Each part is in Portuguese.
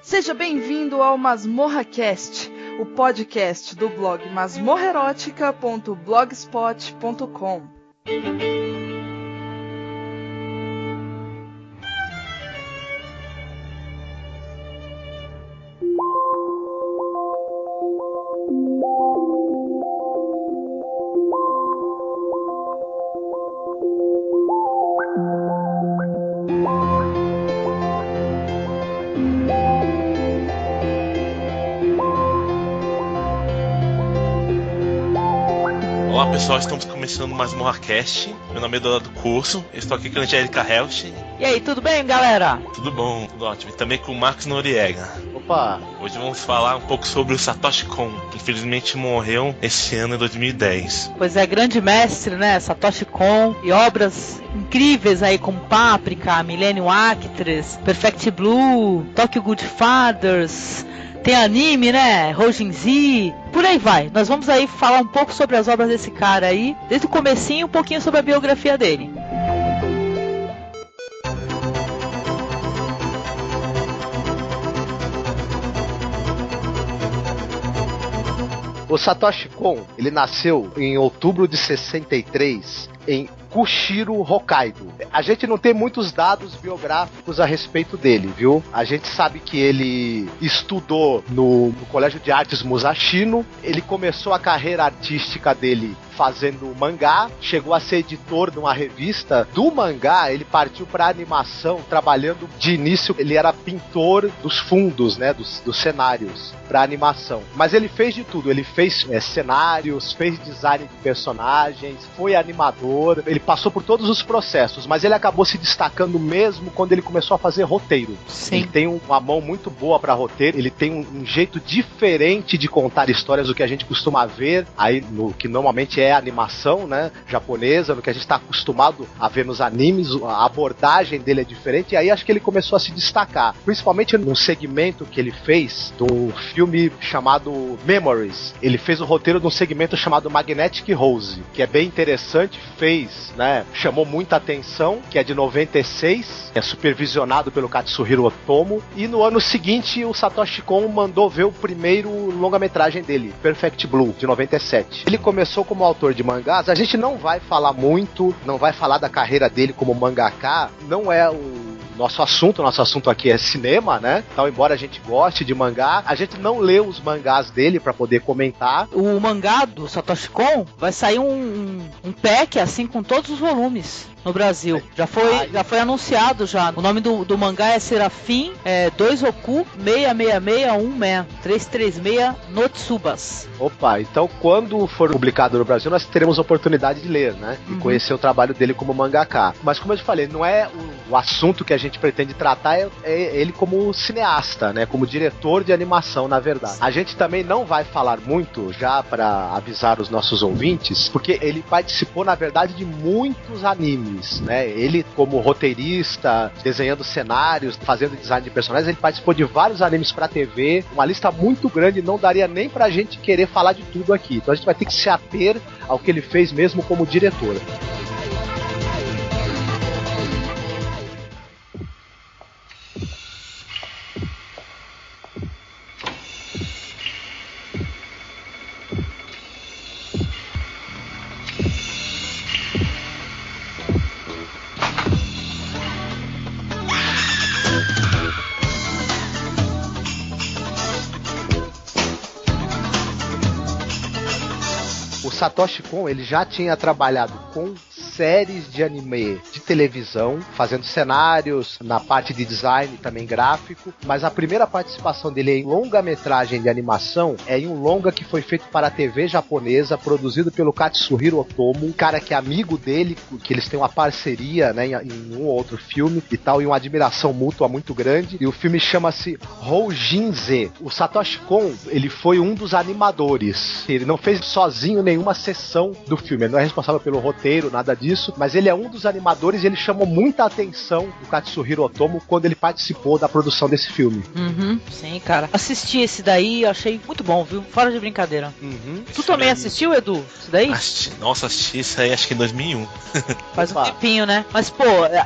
Seja bem-vindo ao MasmorraCast, o podcast do blog masmorrerótica.blogspot.com. Olá pessoal, estamos começando mais um MasmorraCast. Meu nome é Eduardo Curso, eu estou aqui com a Angélica Helsch. E aí, tudo bem, galera? Tudo bom, tudo ótimo. E também com o Marcos Noriega. Opa! Hoje vamos falar um pouco sobre o Satoshi Kon, que infelizmente morreu esse ano, em 2010. Pois é, grande mestre, né? Satoshi Kon e obras incríveis aí como Paprika, Millennium Actress, Perfect Blue, Tokyo Godfathers. Tem anime, né? Hojin Z, por aí vai. Nós vamos aí falar um pouco sobre as obras desse cara aí, desde o comecinho, um pouquinho sobre a biografia dele. O Satoshi Kon, ele nasceu em outubro de 63 em Kushiro, Hokkaido. A gente não tem muitos dados biográficos a respeito dele, viu? A gente sabe que ele estudou no Colégio de Artes Musashino. Ele começou a carreira artística dele fazendo mangá, chegou a ser editor de uma revista. Do mangá, ele partiu para animação, trabalhando de início, ele era pintor dos fundos, né, dos cenários para animação. Mas ele fez de tudo, ele fez cenários, fez design de personagens, foi animador, ele passou por todos os processos, mas ele acabou se destacando mesmo quando ele começou a fazer roteiro. Sim. Ele tem uma mão muito boa para roteiro, ele tem um jeito diferente de contar histórias do que a gente costuma ver aí no que normalmente é a animação, né, japonesa, no que a gente está acostumado a ver nos animes. A abordagem dele é diferente, e aí acho que ele começou a se destacar, principalmente num segmento que ele fez de um filme chamado Memories. Ele fez o roteiro de um segmento chamado Magnetic Rose, que é bem interessante, chamou muita atenção, que é de 96, é supervisionado pelo Katsuhiro Otomo, e no ano seguinte o Satoshi Kon mandou ver o primeiro longa-metragem dele, Perfect Blue, de 97. Ele começou como autor de mangás. A gente não vai falar muito, não vai falar da carreira dele como mangaka, não é o nosso assunto aqui é cinema, né? Então, embora a gente goste de mangá, a gente não lê os mangás dele pra poder comentar. O mangá do Satoshi Kon vai sair um pack, assim, com todos os volumes no Brasil. Já foi anunciado já. O nome do mangá é Serafim 2Oku 6661 336 no Tsubas. Opa, então quando for publicado no Brasil, nós teremos a oportunidade de ler, né? E conhecer o trabalho dele como mangaka. Mas como eu te falei, não é o assunto que a gente pretende tratar, é ele como cineasta, né? Como diretor de animação, na verdade. A gente também não vai falar muito, já para avisar os nossos ouvintes, porque ele participou, na verdade, de muitos animes, né? Ele, como roteirista, desenhando cenários, fazendo design de personagens, ele participou de vários animes pra TV, uma lista muito grande, não daria nem pra gente querer falar de tudo aqui. Então a gente vai ter que se ater ao que ele fez mesmo como diretor. O Satoshi Kon, ele já tinha trabalhado com séries de anime de televisão, fazendo cenários, na parte de design também gráfico, mas a primeira participação dele em longa-metragem de animação é em um longa que foi feito para a TV japonesa, produzido pelo Katsuhiro Otomo, um cara que é amigo dele, que eles têm uma parceria, né, em um ou outro filme e tal, e uma admiração mútua muito grande, e o filme chama-se Hojin Z. O Satoshi Kon, ele foi um dos animadores, ele não fez sozinho nenhuma nenhuma sessão do filme. Ele não é responsável pelo roteiro, nada disso, mas ele é um dos animadores e ele chamou muita atenção do Katsuhiro Otomo quando ele participou da produção desse filme. Sim, cara. Assisti esse daí, eu achei muito bom, viu? Fora de brincadeira. Tu também assistiu, Edu? Isso daí? Assisti isso aí acho que em 2001. Faz um tempinho, né? Mas, pô,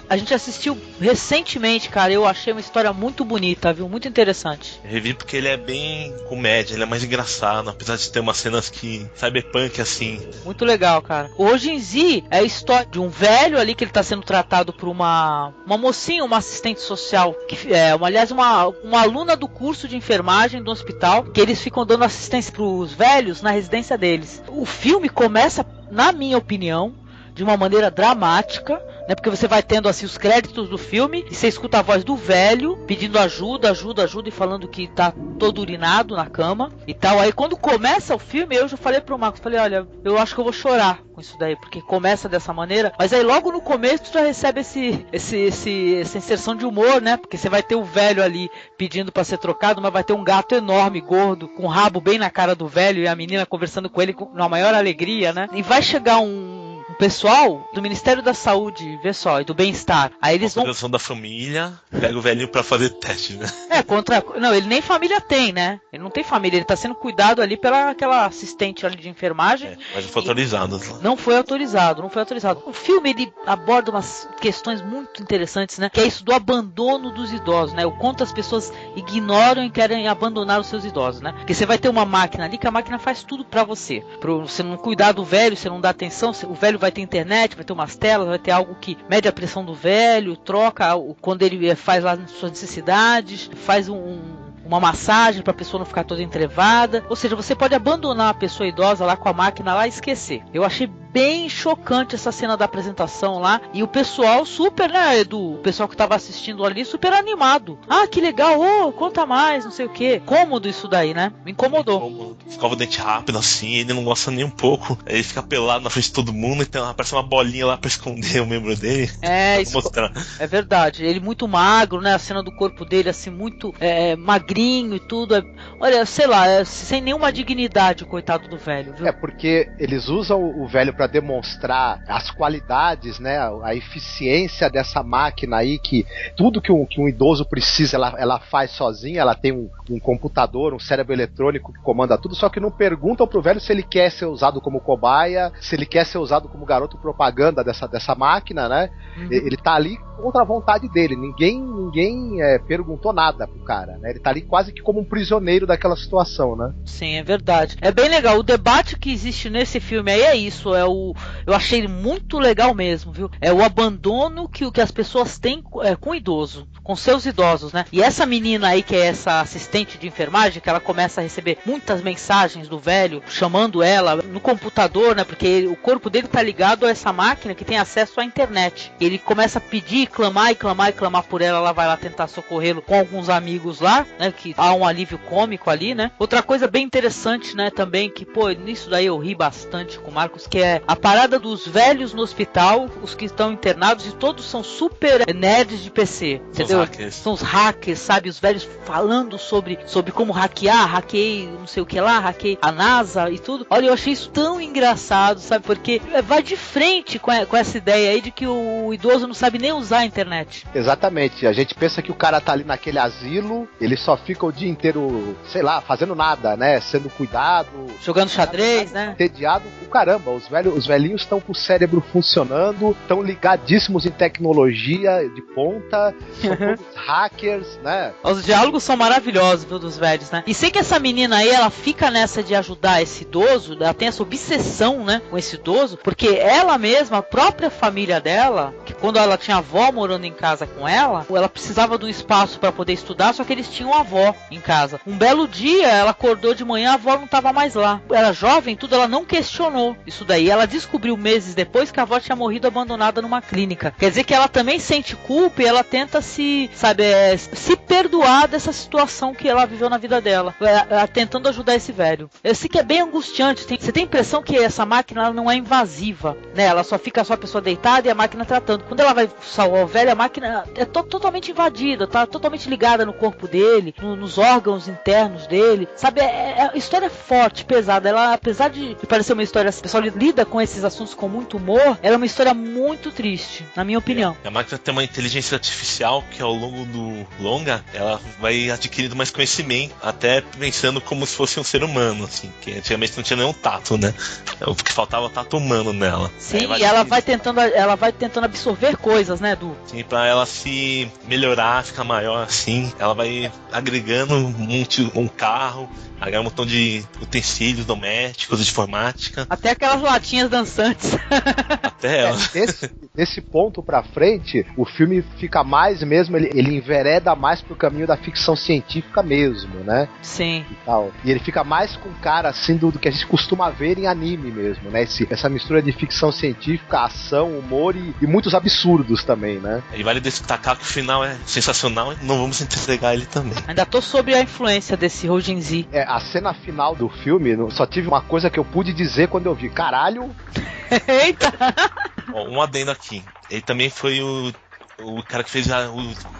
a gente assistiu recentemente, cara. Eu achei uma história muito bonita, viu? Muito interessante. Eu revi porque ele é bem comédia, ele é mais engraçado, apesar de ter umas cenas que cyberpunk assim. Muito legal, cara. O Rojinzi é a história de um velho ali que ele tá sendo tratado por uma mocinha, uma assistente social, que é, uma aluna do curso de enfermagem do hospital, que eles ficam dando assistência pros velhos na residência deles. O filme começa, na minha opinião, de uma maneira dramática, né? Porque você vai tendo assim os créditos do filme e você escuta a voz do velho pedindo ajuda e falando que tá todo urinado na cama e tal. Aí quando começa o filme, eu já falei pro Marcos, olha, eu acho que eu vou chorar com isso daí, porque começa dessa maneira, mas aí logo no começo tu já recebe essa inserção de humor, né? Porque você vai ter o velho ali pedindo pra ser trocado, mas vai ter um gato enorme, gordo, com o rabo bem na cara do velho e a menina conversando com ele na maior alegria, né? E vai chegar um pessoal do Ministério da Saúde, vê só, e do Bem-Estar. Aí eles vão... da família, pega o velhinho pra fazer teste, né? Não, ele nem família tem, né? Ele não tem família, ele tá sendo cuidado ali pela aquela assistente ali de enfermagem. Mas não foi autorizado. Não foi autorizado. O filme, ele aborda umas questões muito interessantes, né? Que é isso do abandono dos idosos, né? O quanto as pessoas ignoram e querem abandonar os seus idosos, né? Porque você vai ter uma máquina ali, que a máquina faz tudo pra você. Pra você não cuidar do velho, você não dá atenção, o velho vai ter internet, vai ter umas telas, vai ter algo que mede a pressão do velho, troca quando ele faz lá suas necessidades, faz uma massagem para a pessoa não ficar toda entrevada. Ou seja, você pode abandonar a pessoa idosa lá com a máquina lá e esquecer. Eu achei bem chocante essa cena da apresentação lá. E o pessoal super, né, Edu? O pessoal que tava assistindo ali super animado. Ah, que legal, conta mais, não sei o que. Cômodo isso daí, né? Me incomodou. Escova o dente rápido assim, ele não gosta nem um pouco. Ele fica pelado na frente de todo mundo, então aparece uma bolinha lá pra esconder o membro dele. Isso é verdade. Ele muito magro, né? A cena do corpo dele assim, muito magrinho e tudo. Olha, sei lá, sem nenhuma dignidade, coitado do velho, viu? É porque eles usam o velho para demonstrar as qualidades, né, a eficiência dessa máquina aí, que tudo que um idoso precisa ela faz sozinha. Ela tem um computador, um cérebro eletrônico que comanda tudo, só que não perguntam pro velho se ele quer ser usado como cobaia, se ele quer ser usado como garoto propaganda dessa máquina, né? Ele tá ali contra a vontade dele, ninguém perguntou nada pro cara, né? Ele tá ali quase que como um prisioneiro daquela situação, né? Sim, é verdade. É bem legal, o debate que existe nesse filme aí é isso, eu achei muito legal mesmo, viu? É o abandono que as pessoas têm com o idoso, com seus idosos, né? E essa menina aí, que é essa assistente de enfermagem, que ela começa a receber muitas mensagens do velho, chamando ela no computador, né? Porque o corpo dele tá ligado a essa máquina que tem acesso à internet. Ele começa a pedir, clamar por ela vai lá tentar socorrê-lo com alguns amigos lá, né? Que há um alívio cômico ali, né? Outra coisa bem interessante, né? Também, que, pô, nisso daí eu ri bastante com o Marcos, que é a parada dos velhos no hospital, os que estão internados, e todos são super nerds de PC, entendeu? São os hackers, sabe? Os velhos falando sobre como hackei não sei o que lá, hackei a NASA e tudo. Olha, eu achei isso tão engraçado, sabe? Porque vai de frente com essa ideia aí de que o idoso não sabe nem usar a internet. Exatamente. A gente pensa que o cara tá ali naquele asilo, ele só fica o dia inteiro, sei lá, fazendo nada, né? Sendo cuidado. Jogando xadrez, né? Entediado. Caramba, os velhinhos estão com o cérebro funcionando, estão ligadíssimos em tecnologia de ponta, são todos hackers, né? Os diálogos são maravilhosos, viu, dos velhos, né? E sei que essa menina aí, ela fica nessa de ajudar esse idoso, ela tem essa obsessão, né, com esse idoso, porque ela mesma, a própria família dela, que quando ela tinha a avó morando em casa com ela precisava de um espaço para poder estudar, só que eles tinham a avó em casa. Um belo dia, ela acordou de manhã, a avó não estava mais lá. Era jovem, tudo, ela não questionou isso daí. Ela descobriu meses depois que a avó tinha morrido abandonada numa clínica. Quer dizer que ela também sente culpa e ela tenta se perdoar dessa situação que ela viveu na vida dela, tentando ajudar esse velho. Eu sei que é bem angustiante. Você tem a impressão que essa máquina ela não é invasiva, né? Ela só fica só a pessoa deitada e a máquina tratando. Quando ela vai A velha máquina é totalmente invadida, tá totalmente ligada no corpo dele, nos órgãos internos dele, sabe? A história é forte, pesada. Ela, apesar de parecer uma história, o pessoal lida com esses assuntos com muito humor, ela é uma história muito triste, na minha opinião. A máquina tem uma inteligência artificial que ao longo do longa, ela vai adquirindo mais conhecimento, até pensando como se fosse um ser humano, assim, que antigamente não tinha nenhum tato, né? O que faltava tato humano nela. Sim, e ela vai tentando absorver coisas, né, Du? Sim, pra ela se melhorar, ficar maior, assim, ela vai agregando um carro, agregar um montão de utensílios domésticos, de informática. Até aquelas latinhas dançantes. Até ela. Desse ponto pra frente, o filme fica mais mesmo, ele envereda mais pro caminho da ficção científica mesmo, né? Sim. E tal. E ele fica mais com cara, assim, do que a gente costuma ver em anime mesmo, né? Essa mistura de ficção científica, ação, humor e muitos absurdos também, né? E vale destacar que o final é sensacional e não vamos entregar ele também. Ainda tô sob a influência desse Rojin Z. A cena final do filme, só tive uma coisa que eu pude dizer quando eu vi. Caralho! Eita! Um adendo aqui. Ele também foi o cara que fez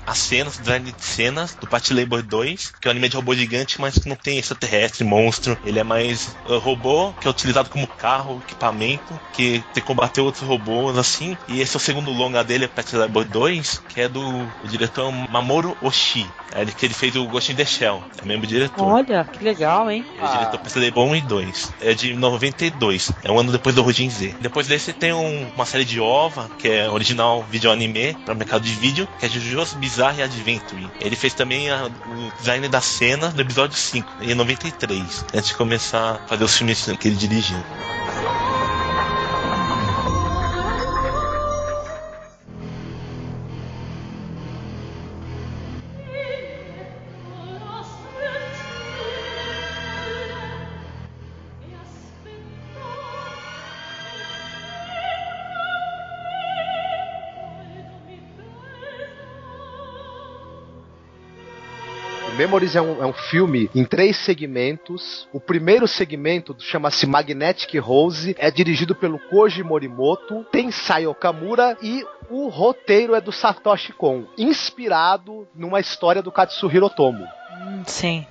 as cenas, o design de cenas do Pat Labor 2, que é um anime de robô gigante, mas que não tem extraterrestre, monstro. Ele é mais robô, que é utilizado como carro, equipamento, que tem que combater outros robôs, assim. E esse é o segundo longa dele, Pat Labor 2, que é do diretor Mamoru Oshii. Que ele fez o Ghost in the Shell, é mesmo diretor. Olha, que legal, hein? Ele é diretor Pat Labor 1 e 2. É de 92, é um ano depois do Rojin Z. Depois desse tem uma série de OVA, que é original vídeo anime, para mercado de vídeo, que é JoJo's Bizarre Adventure. Ele fez também o design da cena do episódio 5, em 93, antes de começar a fazer os filmes que ele dirigiu. Memories é um filme em 3 segmentos. O primeiro segmento chama-se Magnetic Rose, é dirigido pelo Koji Morimoto, Tensai Okamura e o roteiro é do Satoshi Kon, inspirado numa história do Katsuhiro Otomo. Sim.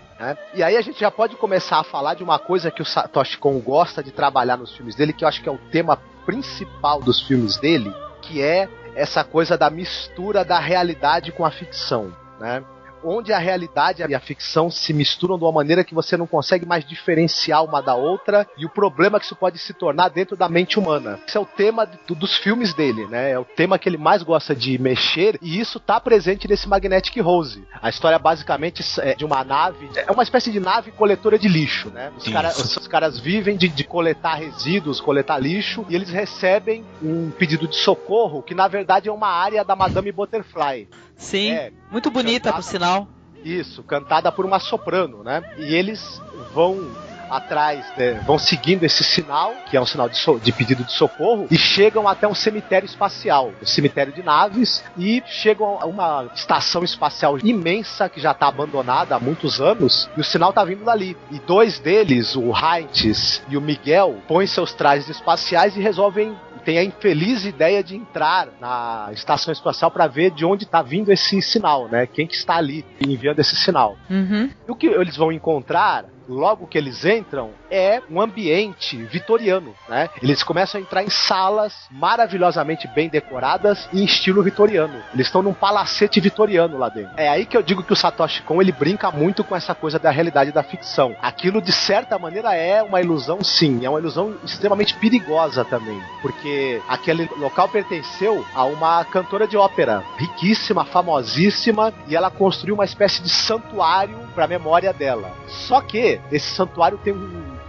E aí a gente já pode começar a falar de uma coisa que o Satoshi Kon gosta de trabalhar nos filmes dele, que eu acho que é o tema principal dos filmes dele, que é essa coisa da mistura da realidade com a ficção, né? Onde a realidade e a ficção se misturam de uma maneira que você não consegue mais diferenciar uma da outra, e o problema que isso pode se tornar dentro da mente humana. Esse é o tema dos filmes dele, né? É o tema que ele mais gosta de mexer, e isso tá presente nesse Magnetic Rose. A história basicamente é de uma nave, é uma espécie de nave coletora de lixo, né? Os caras vivem de coletar resíduos, coletar lixo, e eles recebem um pedido de socorro, que na verdade é uma área da Madame Butterfly. Sim, muito bonita, por sinal. Isso, cantada por uma soprano, né? E eles vão atrás, vão seguindo esse sinal, que é um sinal de pedido de socorro, e chegam até um cemitério espacial, um cemitério de naves, e chegam a uma estação espacial imensa que já está abandonada há muitos anos, e o sinal está vindo dali. E 2 deles, o Heinz e o Miguel, põem seus trajes espaciais e resolvem, tem a infeliz ideia de entrar na estação espacial para ver de onde está vindo esse sinal, né? Quem que está ali enviando esse sinal. Uhum. E o que eles vão encontrar logo que eles entram é um ambiente vitoriano, né? Eles começam a entrar em salas maravilhosamente bem decoradas em estilo vitoriano. Eles estão num palacete vitoriano lá dentro. É aí que eu digo que o Satoshi Kon, ele brinca muito com essa coisa da realidade da ficção. Aquilo, de certa maneira, é uma ilusão, sim. É uma ilusão extremamente perigosa também, porque aquele local pertenceu a uma cantora de ópera riquíssima, famosíssima, e ela construiu uma espécie de santuário para a memória dela. Só que esse santuário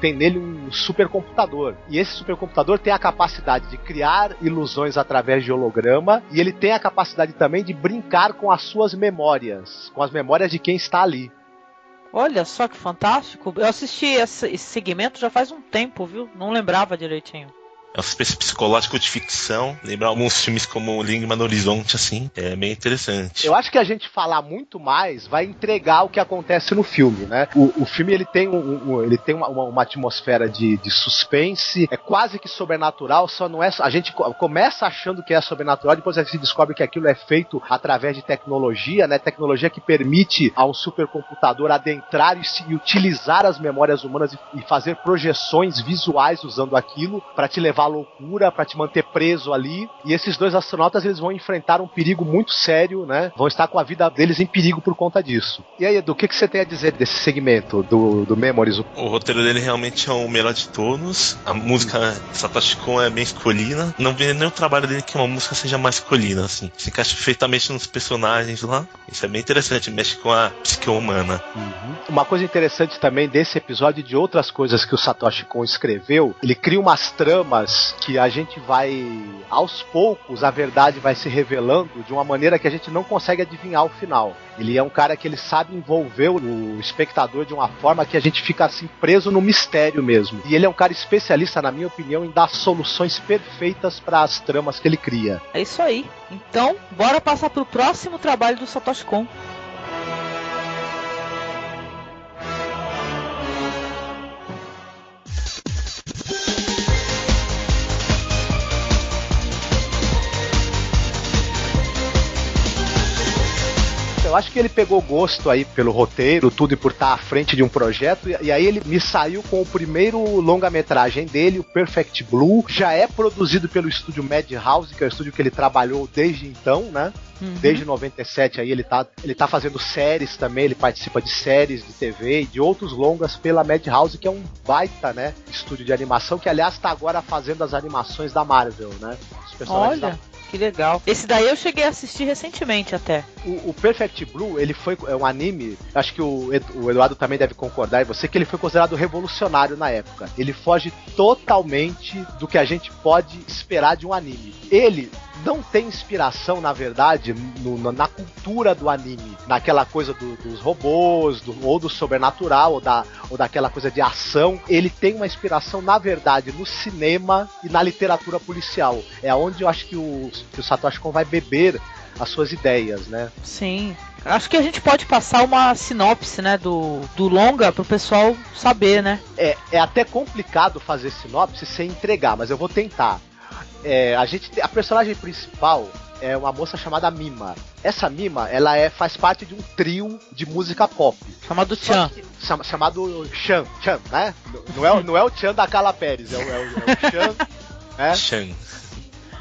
tem nele um supercomputador. E esse supercomputador tem a capacidade de criar ilusões através de holograma, e ele tem a capacidade também de brincar com as suas memórias, com as memórias de quem está ali. Olha só que fantástico. Eu assisti esse segmento já faz um tempo, viu? Não lembrava direitinho. É uma espécie psicológico de ficção. Lembra alguns filmes como O Lingua no Horizonte, assim. É bem interessante. Eu acho que a gente falar muito mais vai entregar o que acontece no filme, né? O filme, ele tem, ele tem uma atmosfera de suspense, é quase que sobrenatural, só não é... A gente começa achando que é sobrenatural, depois a gente descobre que aquilo é feito através de tecnologia, né? Tecnologia que permite a um supercomputador adentrar e utilizar as memórias humanas e fazer projeções visuais usando aquilo para te levar à loucura, para te manter preso ali. E esses dois astronautas, eles vão enfrentar um perigo muito sério, né? Vão estar com a vida deles em perigo por conta disso. E aí, Edu, o que você tem a dizer desse segmento do Memories? O roteiro dele realmente é o melhor de todos. A música Satoshi Kon é bem escolhida. Não vê nem o trabalho dele que uma música seja mais escolhida, assim. Se encaixa perfeitamente nos personagens lá. Isso é bem interessante, mexe com a psique humana. Uma coisa interessante também desse episódio e de outras coisas que o Satoshi Kon escreveu, ele cria umas tramas que a gente vai, aos poucos, a verdade vai se revelando de uma maneira que a gente não consegue adivinhar o final. Ele é um cara que ele sabe envolver o espectador de uma forma que a gente fica assim preso no mistério mesmo. E ele é um cara especialista, na minha opinião, em dar soluções perfeitas para as tramas que ele cria. É isso aí. Então, bora passar pro próximo trabalho do Satoshi Kon. Eu acho que ele pegou gosto aí pelo roteiro, tudo, e por estar à frente de um projeto, e aí ele me saiu com o primeiro longa-metragem dele, o Perfect Blue. Já é produzido pelo estúdio Madhouse, que é o estúdio que ele trabalhou desde então, né? Desde 97 aí ele tá fazendo séries também, ele participa de séries de TV e de outros longas pela Madhouse, que é um baita, né, estúdio de animação, que aliás tá agora fazendo as animações da Marvel, né? Os personagens. Olha, que legal. Esse daí eu cheguei a assistir recentemente até. O Perfect Blue, ele foi um anime, acho que o Eduardo também deve concordar, e você, que ele foi considerado revolucionário na época. Ele foge totalmente do que a gente pode esperar de um anime. Ele não tem inspiração, na verdade, na cultura do anime, naquela coisa dos robôs, ou do sobrenatural, ou daquela coisa de ação. Ele tem uma inspiração, na verdade, no cinema e na literatura policial. É onde eu acho que o Satoshi Kon vai beber as suas ideias, né? Sim. Acho que a gente pode passar uma sinopse, né, do longa pro pessoal saber, né? É até complicado fazer sinopse sem entregar, mas eu vou tentar. A personagem principal é uma moça chamada Mima. Essa Mima, ela faz parte de um trio de música pop. Chamado Chan. Chamado Chan, né? Não é o Chan da Carla Pérez, é o Chan. Né? Chan.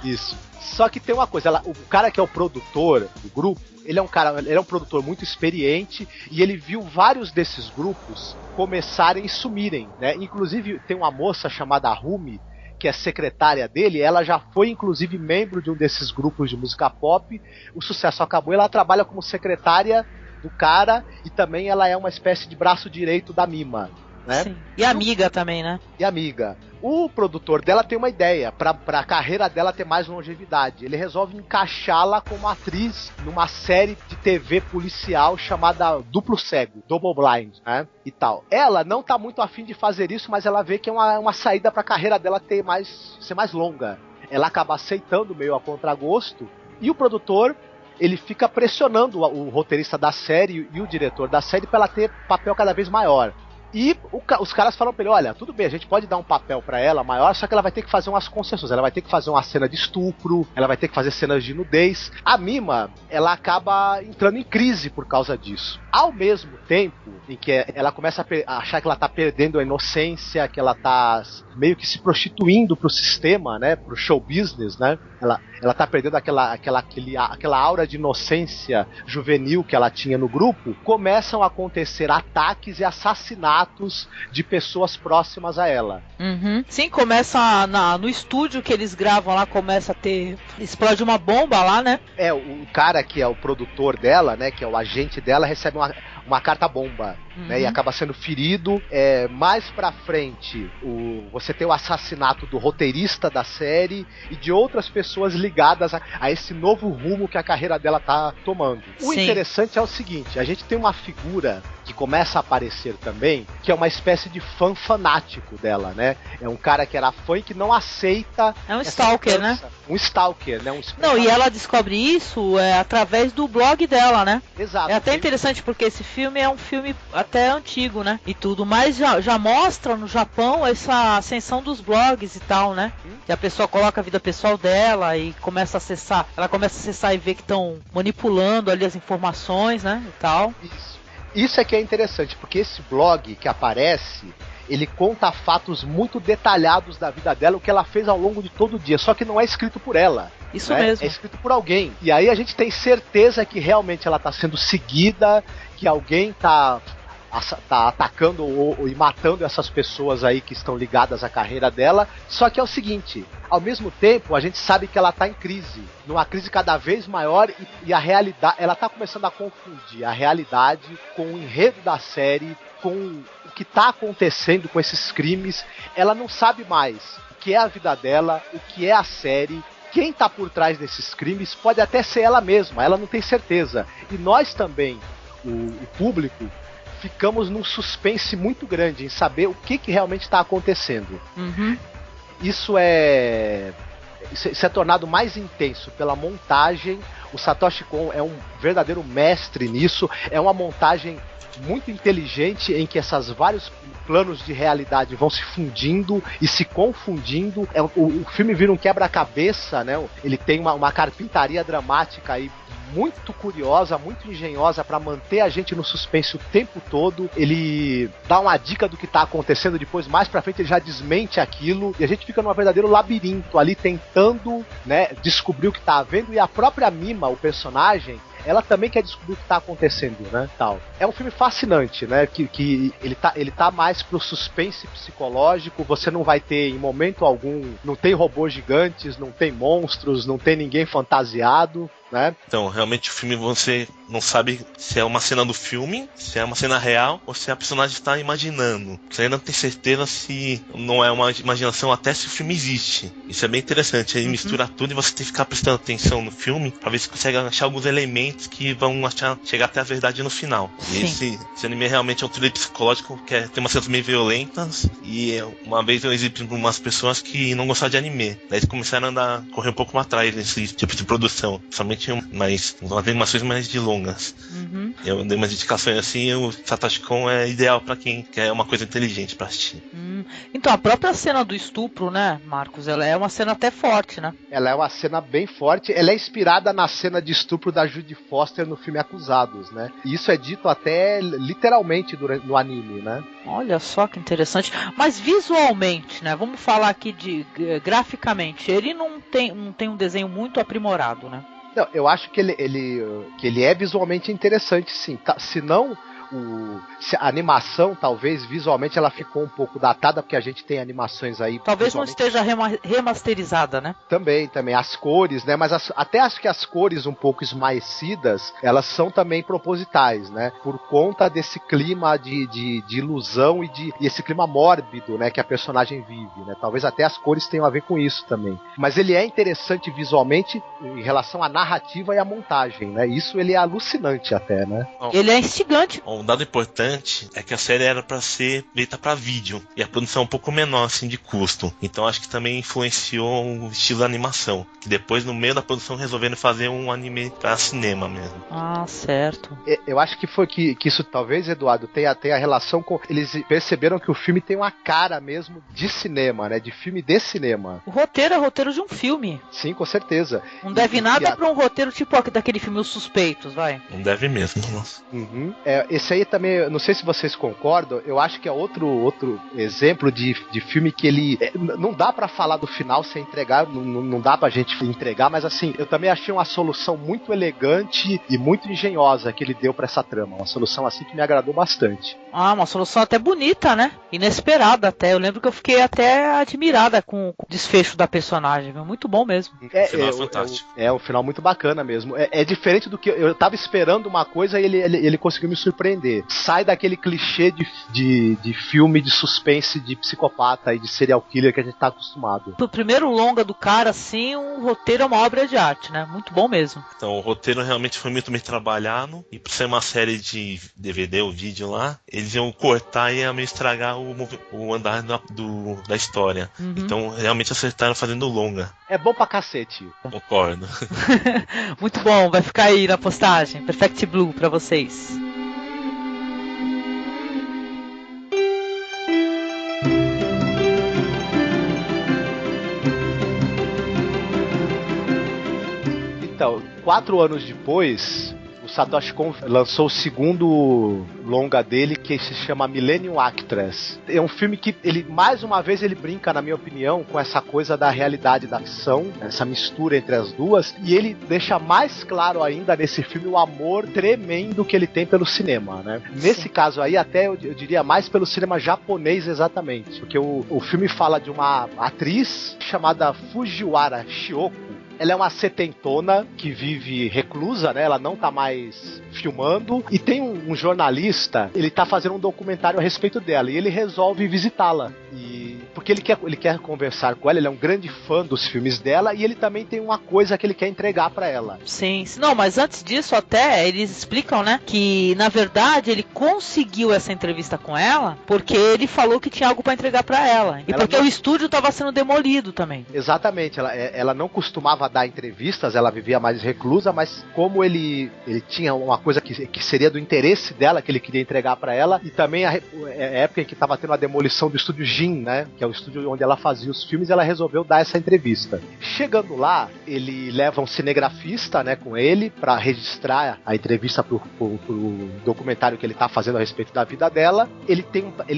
Isso. Só que tem uma coisa, o cara que é o produtor do grupo, ele é um produtor muito experiente, e ele viu vários desses grupos começarem e sumirem, né? Inclusive tem uma moça chamada Rumi, que é secretária dele, ela já foi inclusive membro de um desses grupos de música pop. O sucesso acabou, ela trabalha como secretária do cara, e também ela é uma espécie de braço direito da Mima, né? Sim. E amiga também, né? E amiga. O produtor dela tem uma ideia pra a carreira dela ter mais longevidade. Ele resolve encaixá-la como atriz numa série de TV policial chamada Duplo Cego, Double Blind, né? E tal. Ela não tá muito afim de fazer isso, mas ela vê que é uma saída pra carreira dela ser mais longa. Ela acaba aceitando meio a contragosto, e o produtor, ele fica pressionando o roteirista da série e o diretor da série pra ela ter papel cada vez maior. E os caras falam pra ele, olha, tudo bem, a gente pode dar um papel pra ela maior, só que ela vai ter que fazer umas concessões, ela vai ter que fazer uma cena de estupro, ela vai ter que fazer cenas de nudez. A Mima, ela acaba entrando em crise por causa disso. Ao mesmo tempo em que ela começa a achar que ela tá perdendo a inocência, que ela tá meio que se prostituindo pro sistema, né, pro show business, né, ela tá perdendo aquela aura de inocência juvenil que ela tinha no grupo. Começam a acontecer ataques e assassinatos de pessoas próximas a ela. Uhum. Sim, começa no estúdio que eles gravam lá, começa a ter... explode uma bomba lá, né? O cara que é o produtor dela, né, que é o agente dela, recebe uma carta-bomba, né? E acaba sendo ferido. Mais pra frente, você tem o assassinato do roteirista da série e de outras pessoas ligadas a esse novo rumo que a carreira dela tá tomando. O interessante é o seguinte, a gente tem uma figura que começa a aparecer também, que é uma espécie de fã fanático dela, né? É um cara que era fã e que não aceita... É um stalker, né? Um stalker, né? Não, e ela descobre isso através do blog dela, né? Exato. É até interessante porque esse filme é um filme até antigo, né? E tudo, mas já mostra no Japão essa ascensão dos blogs e tal, né? Que a pessoa coloca a vida pessoal dela e começa a acessar. Ela começa a acessar e ver que estão manipulando ali as informações, né? E tal. Isso é que é interessante, porque esse blog que aparece, ele conta fatos muito detalhados da vida dela, o que ela fez ao longo de todo o dia, só que não é escrito por ela. Isso mesmo. É escrito por alguém. E aí a gente tem certeza que realmente ela está sendo seguida, que alguém tá atacando e matando essas pessoas aí que estão ligadas à carreira dela. Só que é o seguinte, ao mesmo tempo a gente sabe que ela está em crise, numa crise cada vez maior, e a realidade, ela está começando a confundir a realidade com o enredo da série, com o que está acontecendo com esses crimes. Ela não sabe mais o que é a vida dela, o que é a série. Quem está por trás desses crimes pode até ser ela mesma, ela não tem certeza. E nós também, o público, ficamos num suspense muito grande em saber o que realmente está acontecendo. Isso é tornado mais intenso pela montagem. O Satoshi Kon é um verdadeiro mestre nisso. É uma montagem muito inteligente em que esses vários planos de realidade vão se fundindo e se confundindo. O filme vira um quebra-cabeça, né? Ele tem uma carpintaria dramática aí muito curiosa, muito engenhosa para manter a gente no suspense o tempo todo. Ele dá uma dica do que tá acontecendo, depois mais pra frente ele já desmente aquilo e a gente fica num verdadeiro labirinto ali tentando, né, descobrir o que tá havendo. E a própria Mima, o personagem, ela também quer descobrir o que tá acontecendo, né, tal. É um filme fascinante, né, que ele tá mais pro suspense psicológico. Você não vai ter em momento algum, não tem robôs gigantes, não tem monstros, não tem ninguém fantasiado, né? Então, realmente o filme você não sabe se é uma cena do filme, se é uma cena real ou se a personagem está imaginando. Você ainda não tem certeza se não é uma imaginação, até se o filme existe. Isso é bem interessante. Aí mistura tudo e você tem que ficar prestando atenção no filme para ver se consegue achar alguns elementos que vão chegar até a verdade no final. E esse anime realmente é um thriller psicológico que tem umas cenas meio violentas. E uma vez eu exibi para umas pessoas que não gostavam de anime. Daí eles começaram a correr um pouco mais atrás desse tipo de produção. Principalmente mais animações mais de longas. Eu dei umas indicações assim. O Satoshi Kon é ideal pra quem quer uma coisa inteligente pra assistir. Então a própria cena do estupro, né, Marcos, ela é uma cena até forte, né? Ela é uma cena bem forte. Ela é inspirada na cena de estupro da Judy Foster no filme Acusados, né? E isso é dito até literalmente no anime, né? Olha só que interessante. Mas visualmente, né? Vamos falar aqui graficamente. Ele não tem um desenho muito aprimorado, né? Não, eu acho que ele é visualmente interessante, sim. Se não, a animação, talvez, visualmente, ela ficou um pouco datada, porque a gente tem animações aí... Talvez não esteja remasterizada, né? Também. As cores, né? Mas até acho que as cores um pouco esmaecidas, elas são também propositais, né? Por conta desse clima de ilusão e esse clima mórbido, né? Que a personagem vive, né? Talvez até as cores tenham a ver com isso também. Mas ele é interessante visualmente em relação à narrativa e à montagem, né? Isso ele é alucinante até, né? Ele é instigante. Um dado importante é que a série era para ser feita para vídeo e a produção é um pouco menor assim de custo. Então acho que também influenciou o estilo da animação, que depois no meio da produção resolveram fazer um anime para cinema mesmo. Ah, certo. Eu acho que foi que isso talvez, Eduardo, tenha a relação com... Eles perceberam que o filme tem uma cara mesmo de cinema, né? De filme de cinema. O roteiro é roteiro de um filme. Sim, com certeza. Não deve nada pra um roteiro tipo daquele filme Os Suspeitos, vai. Não deve mesmo, nossa. Esse aí também, não sei se vocês concordam, eu acho que é outro exemplo de filme que ele... Não dá pra falar do final sem entregar, não dá pra gente entregar, mas assim, eu também achei uma solução muito elegante e muito engenhosa que ele deu deu pra essa trama. Uma solução assim que me agradou bastante. Ah, uma solução até bonita, né? Inesperada até. Eu lembro que eu fiquei até admirada com o desfecho da personagem. Muito bom mesmo. Fantástico. É um final muito bacana mesmo. É diferente do que eu tava esperando uma coisa e ele conseguiu me surpreender. Sai daquele clichê de filme de suspense de psicopata e de serial killer que a gente tá acostumado. Pro primeiro longa do cara, assim, o roteiro é uma obra de arte, né? Muito bom mesmo. Então, o roteiro realmente foi muito bem trabalhado. E por ser uma série de DVD ou vídeo lá, eles iam cortar e iam meio estragar o andar da história. Uhum. Então, realmente acertaram fazendo longa. É bom pra cacete. Concordo. Muito bom, vai ficar aí na postagem. Perfect Blue pra vocês. Então, 4 anos depois, o Satoshi Kon lançou o segundo longa dele, que se chama Millennium Actress. É um filme que, mais uma vez, ele brinca, na minha opinião, com essa coisa da realidade da ficção, essa mistura entre as duas, e ele deixa mais claro ainda nesse filme o amor tremendo que ele tem pelo cinema, né? Nesse caso aí, até eu diria mais pelo cinema japonês exatamente, porque o filme fala de uma atriz chamada Fujiwara Shioko. Ela é uma setentona que vive reclusa, né? Ela não tá mais filmando. E tem um jornalista, ele tá fazendo um documentário a respeito dela. E ele resolve visitá-la. Porque ele quer conversar com ela, ele é um grande fã dos filmes dela. E ele também tem uma coisa que ele quer entregar pra ela. Sim, não, mas antes disso até, eles explicam, né? Que, na verdade, ele conseguiu essa entrevista com ela porque ele falou que tinha algo pra entregar pra ela. E porque o estúdio tava sendo demolido também. Exatamente, ela não costumava dar entrevistas, ela vivia mais reclusa, mas como ele tinha uma coisa que seria do interesse dela, que ele queria entregar pra ela, e também a época em que estava tendo a demolição do estúdio Jin, né, que é o estúdio onde ela fazia os filmes, ela resolveu dar essa entrevista. Chegando lá, ele leva um cinegrafista, né, com ele, pra registrar a entrevista pro documentário que ele tá fazendo a respeito da vida dela. Ele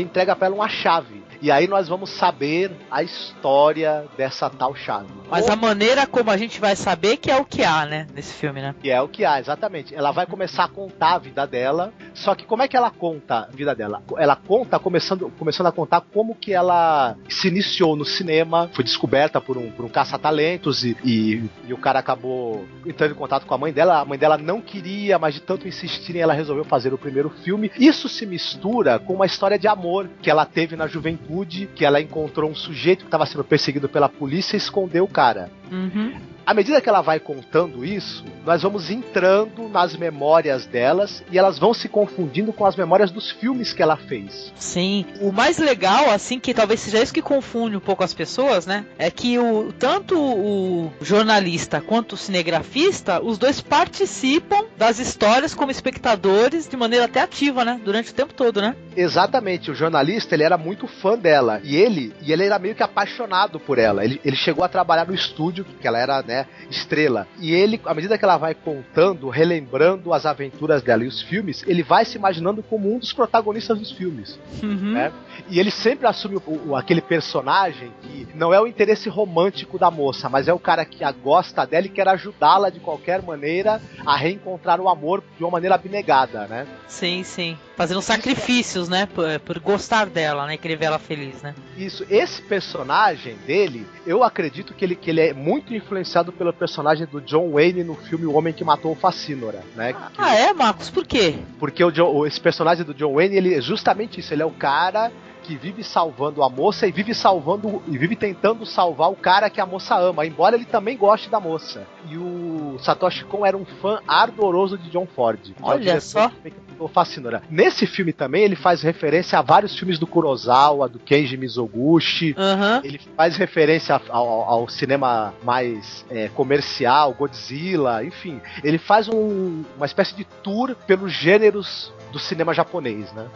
entrega pra ela uma chave. E aí nós vamos saber a história dessa tal chave. Mas a maneira como a gente vai saber que é o que há, né, nesse filme, né? Que é o que há, exatamente. Ela vai começar a contar a vida dela, só que como é que ela conta a vida dela? Ela conta, começando a contar como que ela se iniciou no cinema, foi descoberta por um caça-talentos e o cara acabou entrando em contato com a mãe dela não queria, mas de tanto insistirem ela resolveu fazer o primeiro filme. Isso se mistura com uma história de amor que ela teve na juventude, que ela encontrou um sujeito que estava sendo perseguido pela polícia e escondeu o cara. Uhum. À medida que ela vai contando isso, nós vamos entrando nas memórias delas e elas vão se confundindo com as memórias dos filmes que ela fez. Sim. O mais legal, assim, que talvez seja isso que confunde um pouco as pessoas, né? É que tanto o jornalista quanto o cinegrafista, os dois participam das histórias como espectadores de maneira até ativa, né? Durante o tempo todo, né? Exatamente. O jornalista, ele era muito fã dela. E ele era meio que apaixonado por ela. Ele chegou a trabalhar no estúdio, que ela era, né, estrela. E ele, à medida que ela vai contando, relembrando as aventuras dela e os filmes, ele vai se imaginando como um dos protagonistas dos filmes. Uhum. Né? E ele sempre assume aquele personagem que não é o interesse romântico da moça, mas é o cara que gosta dela e quer ajudá-la de qualquer maneira a reencontrar o amor de uma maneira abnegada, né? Sim, sim. Fazendo sacrifícios, né? Por gostar dela, né? Querer ver ela feliz, né? Isso. Esse personagem dele, eu acredito que ele é muito influenciado pelo personagem do John Wayne no filme O Homem que Matou o Facínora, né? Ah, é, Marcos? Por quê? Porque esse personagem do John Wayne, ele é justamente isso. Ele é o cara que vive salvando a moça e vive tentando salvar o cara que a moça ama, embora ele também goste da moça. E o Satoshi Kon era um fã ardoroso de John Ford. Olha só. Fascinora. Nesse filme também ele faz referência a vários filmes do Kurosawa, do Kenji Mizoguchi. Uhum. Ele faz referência ao cinema mais comercial, Godzilla, enfim. Ele faz uma espécie de tour pelos gêneros do cinema japonês, né?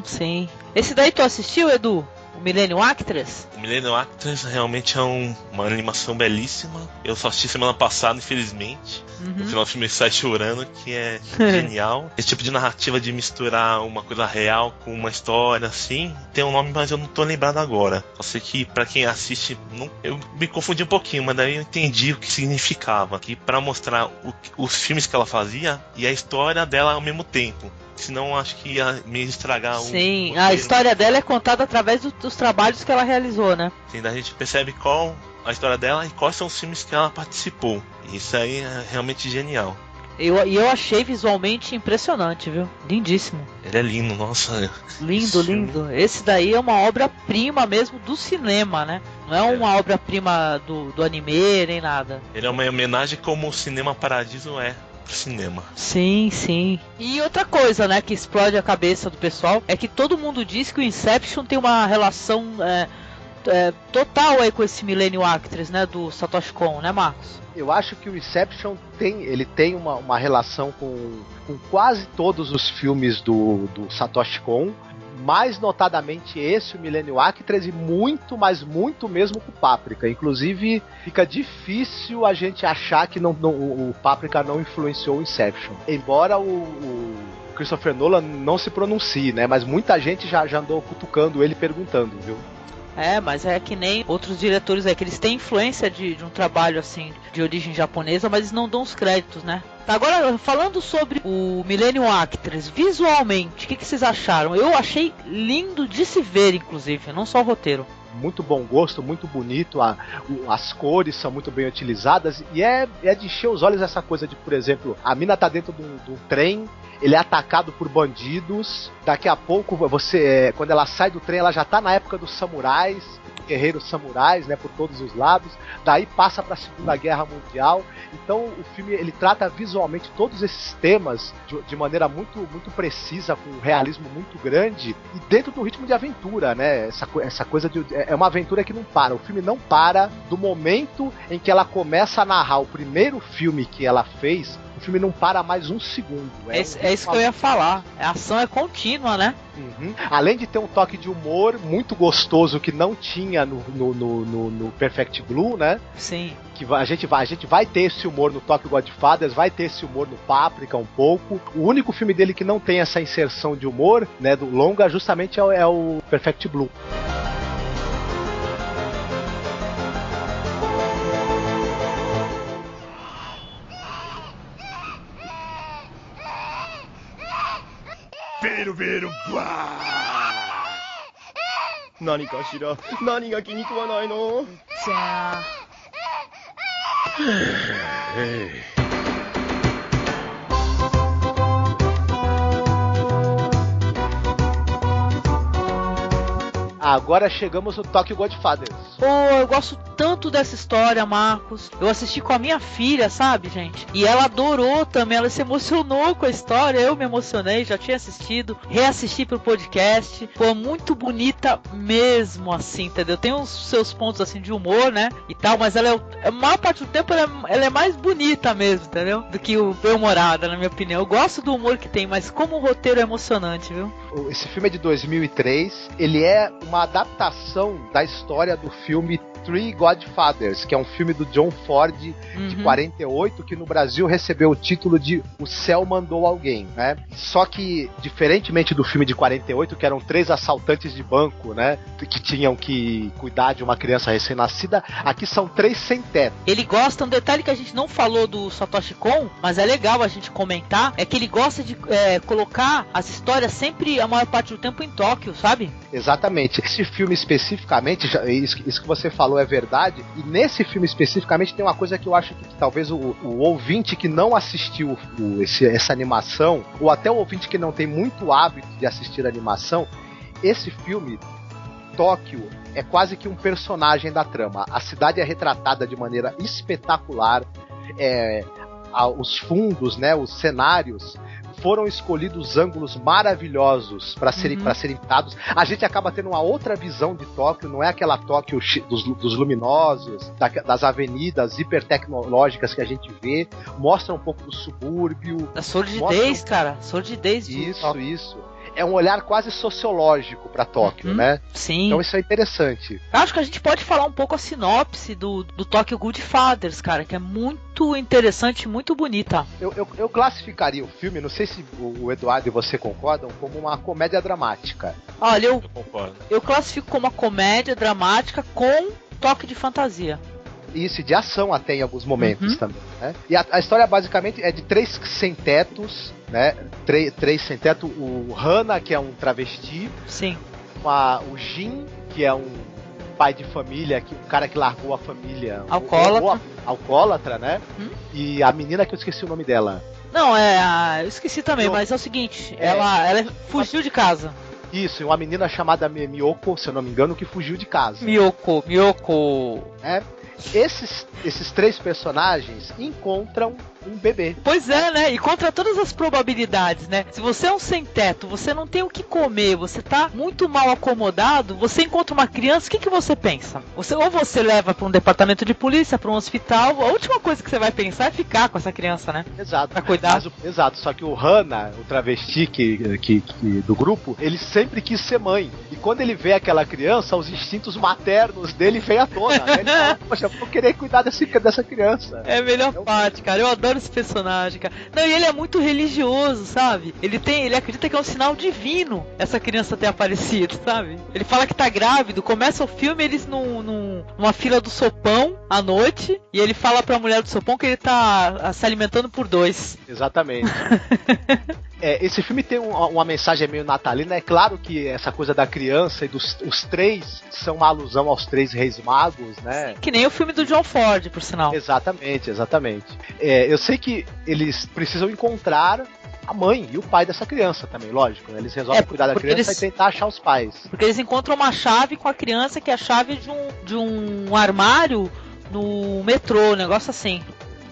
Sim. Esse daí tu assistiu, Edu? O Millennium Actress? O Millennium Actress realmente é uma animação belíssima. Eu só assisti semana passada, infelizmente. No final do filme sai chorando, que é genial. Esse tipo de narrativa de misturar uma coisa real com uma história, assim, tem um nome, mas eu não tô lembrado agora. Só sei que pra quem assiste, eu me confundi um pouquinho, mas daí eu entendi o que significava. Que pra mostrar os filmes que ela fazia e a história dela ao mesmo tempo. Senão acho que ia me estragar. Sim, a história dela é contada através dos trabalhos que ela realizou, né? Sim, daí a gente percebe qual a história dela e quais são os filmes que ela participou. Isso aí é realmente genial. Eu achei visualmente impressionante, viu? Lindíssimo. Ele é lindo, nossa. Lindo, lindo. Esse daí é uma obra-prima mesmo do cinema, né? Não é uma obra-prima do anime, nem nada. Ele é uma homenagem como o Cinema Paradiso é pro cinema. Sim, sim. E outra coisa, né, que explode a cabeça do pessoal, é que todo mundo diz que o Inception tem uma relação total aí com esse Millennium Actress, né, do Satoshi Kon, né, Marcos? Eu acho que o Inception tem uma relação com quase todos os filmes do Satoshi Kon, mais notadamente esse, o Millennium Actress, e muito, mas muito mesmo com o Paprika. Inclusive, fica difícil a gente achar que o Paprika não influenciou o Inception. Embora o Christopher Nolan não se pronuncie, né? Mas muita gente já andou cutucando ele, perguntando, viu? Mas é que nem outros diretores aí, que eles têm influência de um trabalho assim, de origem japonesa, mas eles não dão os créditos, né? Agora, falando sobre o Millennium Actress, visualmente, o que vocês acharam? Eu achei lindo de se ver, inclusive, não só o roteiro. Muito bom gosto, muito bonito, as cores são muito bem utilizadas, e é de encher os olhos essa coisa de, por exemplo, a mina tá dentro de um trem, ele é atacado por bandidos, daqui a pouco quando ela sai do trem, ela já tá na época dos samurais, guerreiros samurais, né, por todos os lados, daí passa para a Segunda Guerra Mundial. Então o filme ele trata visualmente todos esses temas de maneira muito, muito precisa, com um realismo muito grande e dentro do ritmo de aventura, né? Essa coisa é uma aventura que não para. O filme não para do momento em que ela começa a narrar o primeiro filme que ela fez. O filme não para mais um segundo. É isso que eu ia falar. A ação é contínua, né? Além de ter um toque de humor muito gostoso que não tinha no Perfect Blue, né? Sim. Que a gente vai ter esse humor no Tokyo Godfathers, vai ter esse humor no Paprika um pouco. O único filme dele que não tem essa inserção de humor, né, do longa, justamente é o Perfect Blue. Veru, Nani kashira? Nani ga kinikuwa nai no? Agora chegamos no Tokyo Godfathers. Eu gosto tanto dessa história, Marcos. Eu assisti com a minha filha, sabe, gente? E ela adorou também, ela se emocionou com a história. Eu me emocionei, já tinha assistido, reassisti pro podcast. Foi muito bonita mesmo, assim, entendeu? Tem os seus pontos, assim, de humor, né? E tal, mas ela a maior parte do tempo ela é mais bonita mesmo, entendeu? Do que o Bem-Humorada, na minha opinião. Eu gosto do humor que tem, mas como o roteiro é emocionante, viu? Esse filme é de 2003. Ele é uma adaptação da história do filme Three Godfathers, que é um filme do John Ford de 48, que no Brasil recebeu o título de O Céu Mandou Alguém, né? Só que, diferentemente do filme de 48, que eram 3 assaltantes de banco, né, que tinham que cuidar de uma criança recém-nascida, aqui são 3 sem teto. Ele gosta, um detalhe que a gente não falou do Satoshi Kon, mas é legal a gente comentar, é que ele gosta de colocar as histórias sempre, a maior parte do tempo, em Tóquio, sabe? Exatamente. Esse filme especificamente, isso que você falou é verdade, e nesse filme especificamente tem uma coisa que eu acho que talvez o ouvinte que não assistiu essa animação, ou até o ouvinte que não tem muito hábito de assistir animação, esse filme, Tóquio, é quase que um personagem da trama. A cidade é retratada de maneira espetacular, os fundos, né, os cenários, foram escolhidos ângulos maravilhosos para serem pintados. A gente acaba tendo uma outra visão de Tóquio, não é aquela Tóquio dos luminosos, das avenidas hipertecnológicas que a gente vê. Mostra um pouco do subúrbio. Da sordidez, cara. Sordidez. Isso. é um olhar quase sociológico pra Tóquio, né? Sim. Então isso é interessante. Acho que a gente pode falar um pouco a sinopse do Tokyo Godfathers, cara, que é muito interessante, muito bonita. Eu classificaria o filme, não sei se o Eduardo e você concordam, como uma comédia dramática. Olha, Eu concordo. eu classifico como uma comédia dramática com toque de fantasia. Isso, de ação até em alguns momentos também, né? E a história basicamente é de 3 sem-tetos, né? 3 sem-teto, o Hana, que é um travesti, Sim. o Jin, que é um pai de família, um cara que largou a família. Alcoólatra. Alcoólatra, né? E a menina que eu esqueci o nome dela. Não, eu esqueci também, mas é o seguinte, ela fugiu de casa. Isso, e uma menina chamada Miyoko, se eu não me engano, que fugiu de casa. Miyoko. É. Esses 3 personagens encontram um bebê. Pois é, né? E contra todas as probabilidades, né? Se você é um sem-teto, você não tem o que comer, você tá muito mal acomodado, você encontra uma criança, o que você pensa? Ou você leva pra um departamento de polícia, pra um hospital, a última coisa que você vai pensar é ficar com essa criança, né? Exato. Pra cuidar. Exato, só que o Hana, o travesti do grupo, ele sempre quis ser mãe. E quando ele vê aquela criança, os instintos maternos dele vêm à tona, né? Ele fala, poxa, eu vou querer cuidar dessa criança. É a melhor parte, cara. Eu adoro esse personagem, cara. Não, e ele é muito religioso, sabe? Ele acredita que é um sinal divino essa criança ter aparecido, sabe? Ele fala que tá grávido, começa o filme eles numa fila do sopão à noite, e ele fala pra mulher do sopão que ele tá se alimentando por 2. Exatamente. Esse filme tem uma mensagem meio natalina. É claro que essa coisa da criança e os 3 são uma alusão aos 3 reis magos, né? Sim, que nem o filme do John Ford, por sinal. Exatamente. Eu sei que eles precisam encontrar a mãe e o pai dessa criança também, lógico, né? Eles resolvem cuidar da criança e tentar achar os pais. Porque eles encontram uma chave com a criança, que é a chave de um armário no metrô, um negócio assim.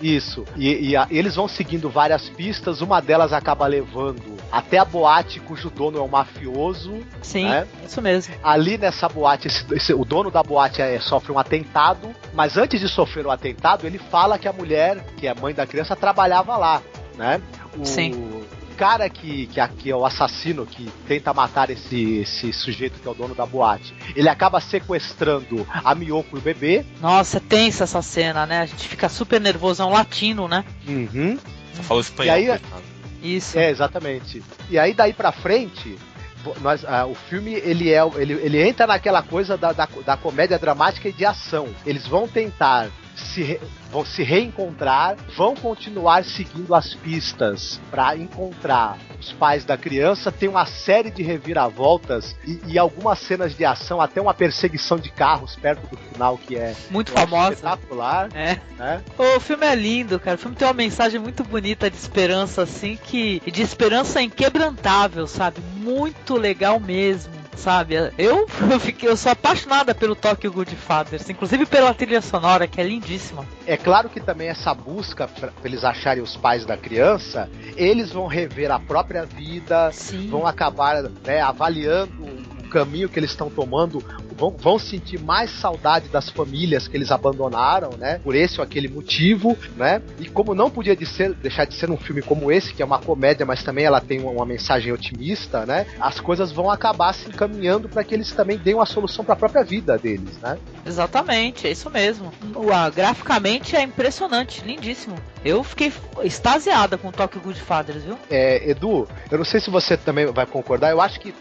Isso, e eles vão seguindo várias pistas, uma delas acaba levando até a boate cujo dono é um mafioso. Sim, né? Isso mesmo. Ali nessa boate, o dono da boate sofre um atentado, mas antes de sofrer o atentado, ele fala que a mulher, que é a mãe da criança, trabalhava lá, né? Sim. Cara que é o assassino que tenta matar esse sujeito que é o dono da boate, ele acaba sequestrando a Miyoko e o bebê. Nossa, é tensa essa cena, né? A gente fica super nervoso, é um latino, né? Uhum. Só fala espanhol. E aí, isso. Exatamente. E aí daí pra frente, o filme ele entra naquela coisa da comédia dramática e de ação. Eles vão tentar vão se reencontrar, vão continuar seguindo as pistas para encontrar os pais da criança. Tem uma série de reviravoltas e algumas cenas de ação, até uma perseguição de carros perto do final que é muito famosa, espetacular. Né? O filme é lindo, cara. O filme tem uma mensagem muito bonita de esperança, assim, de esperança inquebrantável, sabe? Muito legal mesmo. Sabe, eu sou apaixonada pelo Tokyo Godfathers, inclusive pela trilha sonora, que é lindíssima. É claro que também essa busca pra eles acharem os pais da criança, eles vão rever a própria vida. Sim. Vão acabar, né, avaliando o caminho que eles estão tomando, vão sentir mais saudade das famílias que eles abandonaram, né? Por esse ou aquele motivo, né? E como não podia deixar de ser um filme como esse, que é uma comédia, mas também ela tem uma mensagem otimista, né? As coisas vão acabar se encaminhando para que eles também deem uma solução para a própria vida deles, né? Exatamente, é isso mesmo. Graficamente é impressionante, lindíssimo. Eu fiquei extasiada com o Tokyo Godfathers, viu? Edu, eu não sei se você também vai concordar, eu acho que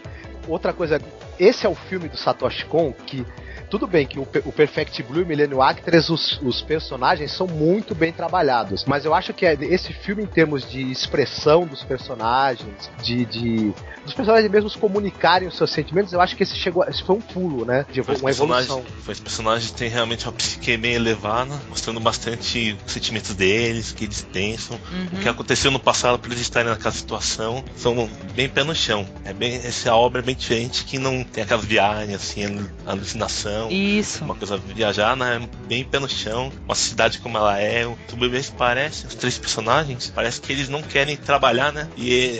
outra coisa, esse é o filme do Satoshi Kon que, tudo bem que o Perfect Blue e o Millennium Actress, os personagens são muito bem trabalhados, mas eu acho que esse filme, em termos de expressão dos personagens, dos personagens mesmo comunicarem os seus sentimentos, eu acho que esse foi um pulo, né? De uma evolução. Os personagens têm realmente uma psique bem elevada, mostrando bastante os sentimentos deles, o que eles pensam, o que aconteceu no passado para eles estarem naquela situação. São bem pé no chão. Essa obra é bem diferente, que não tem aquelas viagens, assim, alucinação. Isso. Uma coisa viajar, né? Bem pé no chão. Uma cidade como ela é. O bebê parece, os 3 personagens, parece que eles não querem trabalhar, né?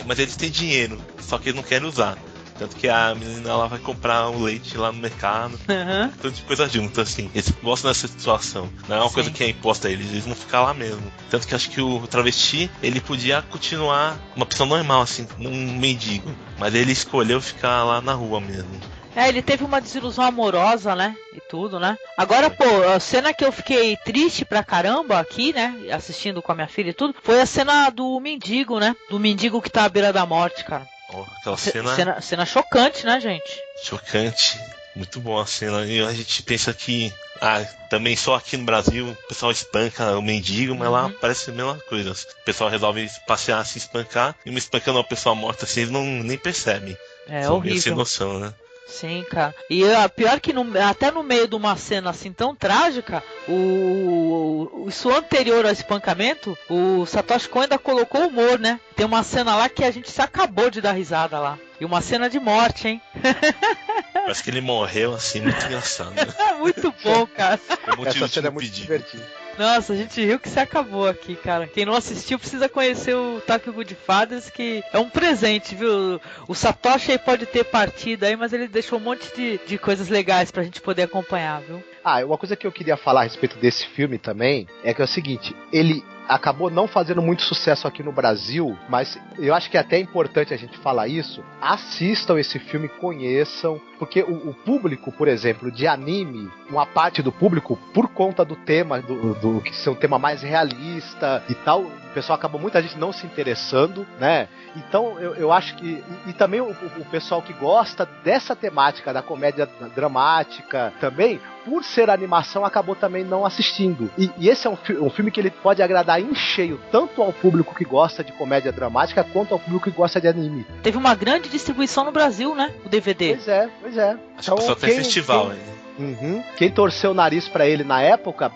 Mas eles têm dinheiro, só que eles não querem usar. Tanto que a menina ela vai comprar o leite lá no mercado. Tudo de coisa junto, assim. Eles gostam dessa situação. Não é uma coisa que é imposta a eles, eles vão ficar lá mesmo. Tanto que acho que o travesti, ele podia continuar uma pessoa normal, assim, um mendigo. Mas ele escolheu ficar lá na rua mesmo. Ele teve uma desilusão amorosa, né? E tudo, né? Agora, pô, a cena que eu fiquei triste pra caramba aqui, né? Assistindo com a minha filha e tudo, foi a cena do mendigo, né? Do mendigo que tá à beira da morte, cara. Aquela cena chocante, né, gente? Chocante. Muito boa a cena. E a gente pensa que também só aqui no Brasil o pessoal espanca o mendigo, mas lá parece a mesma coisa. O pessoal resolve passear, se espancar, e me espancando uma pessoa morta assim, eles nem percebem. É são horrível. Sem noção, né? Sim, cara. E pior que até no meio de uma cena assim tão trágica, isso anterior ao espancamento, o Satoshi Kon ainda colocou humor, né? Tem uma cena lá que a gente se acabou de dar risada lá. E uma cena de morte, hein? Parece que ele morreu assim, muito engraçado. Muito bom, cara. Essa cena é muito divertida. Nossa, a gente riu que se acabou aqui, cara. Quem não assistiu precisa conhecer o Tokyo Godfathers, que é um presente, viu? O Satoshi aí pode ter partido aí, mas ele deixou um monte de coisas legais pra gente poder acompanhar, viu? Uma coisa que eu queria falar a respeito desse filme também é que é o seguinte, ele acabou não fazendo muito sucesso aqui no Brasil, mas eu acho que é até importante a gente falar isso. Assistam esse filme, conheçam, porque o público, por exemplo, de anime, uma parte do público, por conta do tema, do que ser um tema mais realista e tal, o pessoal acabou muita gente não se interessando, né? Então eu acho que... E também o pessoal que gosta dessa temática da comédia dramática também, por ser animação, acabou também não assistindo. E esse é um filme que ele pode agradar em cheio, tanto ao público que gosta de comédia dramática, quanto ao público que gosta de anime. Teve uma grande distribuição no Brasil, né? O DVD. Pois é. Acho que só tem festival, hein? Quem torceu o nariz pra ele na época,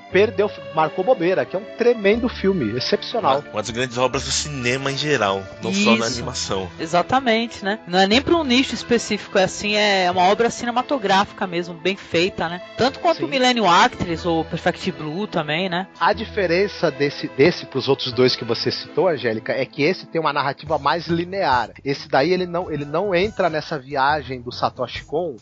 marcou bobeira, que é um tremendo filme, excepcional. Uma das grandes obras do cinema em geral, não só na animação. Exatamente, né? Não é nem pra um nicho específico, é uma obra cinematográfica mesmo, bem feita, né? Tanto quanto o Millennium Actress ou Perfect Blue também, né? A diferença desse pros outros dois que você citou, Angélica, é que esse tem uma narrativa mais linear. Esse daí ele não entra nessa viagem do Satoshi Kon,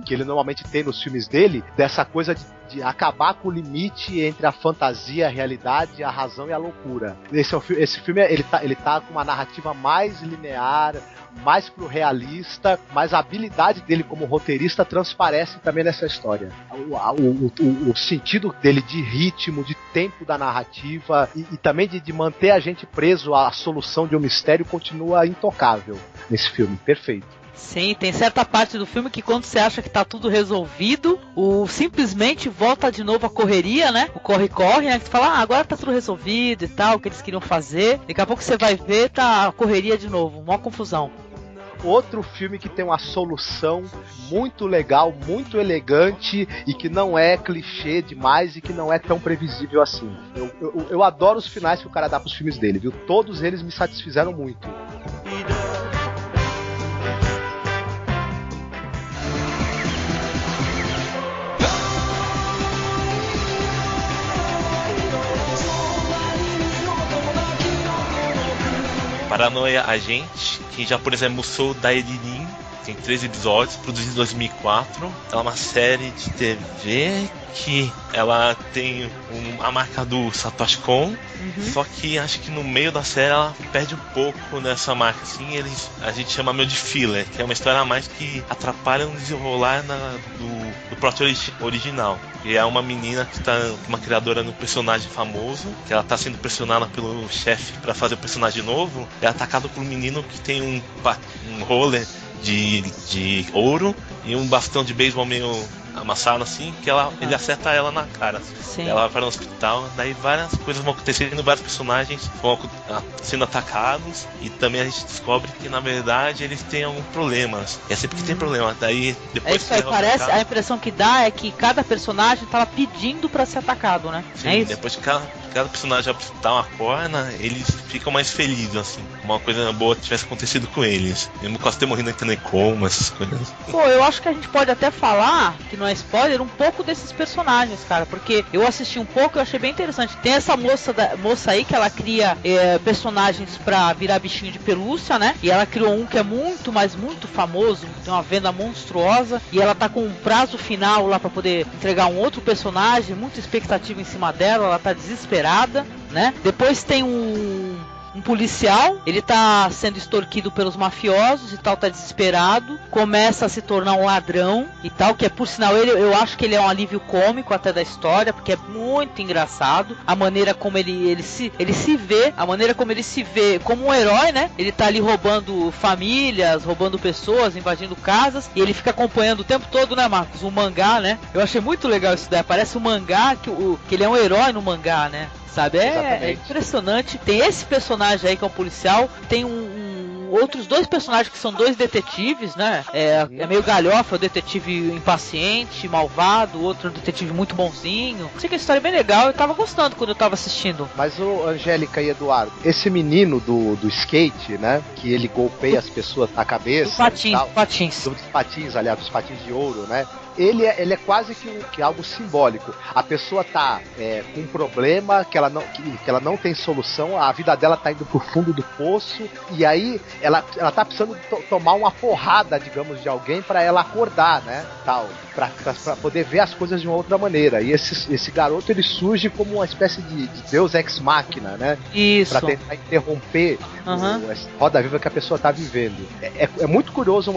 que ele normalmente tem nos filmes dele, dessa coisa de acabar com o limite entre a fantasia, a realidade, a razão e a loucura. Esse filme ele tá com uma narrativa mais linear, mais pro realista, mas a habilidade dele como roteirista transparece também nessa história. O sentido dele de ritmo, de tempo da narrativa e também de manter a gente preso à solução de um mistério continua intocável nesse filme. Perfeito. Sim, tem certa parte do filme que quando você acha que tá tudo resolvido, simplesmente volta de novo a correria, né? O corre-corre, né? Que você fala, agora tá tudo resolvido e tal, o que eles queriam fazer. Daqui a pouco você vai ver, tá a correria de novo, uma confusão. Outro filme que tem uma solução muito legal, muito elegante e que não é clichê demais e que não é tão previsível assim. Eu adoro os finais que o cara dá pros filmes dele, viu? Todos eles me satisfizeram muito. Paranoia Agente, que já, por exemplo, Musou Dairirin, tem 13 episódios, produzido em 2004. Ela é uma série de TV que ela tem a marca do Satoshi Kon, só que acho que no meio da série ela perde um pouco nessa marca, assim, a gente chama meio de filler, que é uma história a mais que atrapalha no desenrolar do plot original. E é uma menina que tá, uma criadora no personagem famoso, que ela tá sendo pressionada pelo chefe para fazer o personagem novo, é atacada por um menino que tem um roller de ouro e um bastão de beisebol meio amassado assim, que ele acerta ela na cara. Sim. Ela vai no hospital, daí várias coisas vão acontecendo, vários personagens vão sendo atacados e também a gente descobre que na verdade eles têm alguns problemas. É sempre que tem problema. Daí depois isso aí parece, a impressão que dá é que cada personagem tava pedindo pra ser atacado, né? Sim, depois que cada cada personagem dá uma corna, eles ficam mais felizes, assim. Uma coisa boa tivesse acontecido com eles. Mesmo quase ter morrido entrando em coma, essas coisas. Pô, eu acho que a gente pode até falar, que não é spoiler, um pouco desses personagens, cara. Porque eu assisti um pouco e eu achei bem interessante. Tem essa moça aí que ela cria personagens pra virar bichinho de pelúcia, né? E ela criou um que é muito, mas muito famoso, tem uma venda monstruosa. E ela tá com um prazo final lá pra poder entregar um outro personagem, muita expectativa em cima dela, ela tá desesperada, né? Depois tem um policial, ele tá sendo extorquido pelos mafiosos e tal, tá desesperado, começa a se tornar um ladrão e tal, que é, por sinal, eu acho que ele é um alívio cômico até da história, porque é muito engraçado a maneira como ele se vê, a maneira como ele se vê como um herói, né? Ele tá ali roubando famílias, roubando pessoas, invadindo casas, e ele fica acompanhando o tempo todo, né, Marcos? Um mangá, né? Eu achei muito legal isso daí, parece um mangá que ele é um herói no mangá, né? Sabe, é impressionante. Tem esse personagem aí que é um policial, tem outros dois personagens que são dois detetives, né? É meio galhofa, o detetive impaciente, malvado, o outro detetive muito bonzinho. Sei que a história é bem legal, eu tava gostando quando eu tava assistindo. Mas o Angélica e Eduardo, esse menino do skate, né? Que ele golpeia as pessoas na cabeça. Dos patins. Dos patins, aliás, dos patins de ouro, né? Ele é quase que algo simbólico. A pessoa tá com um problema que ela não tem solução, a vida dela tá indo pro fundo do poço, e aí ela tá precisando tomar uma porrada, digamos, de alguém para ela acordar, né? Tal, pra poder ver as coisas de uma outra maneira. E esse garoto, ele surge como uma espécie de Deus ex machina, né? Isso. Pra tentar interromper essa roda viva que a pessoa tá vivendo. É muito curioso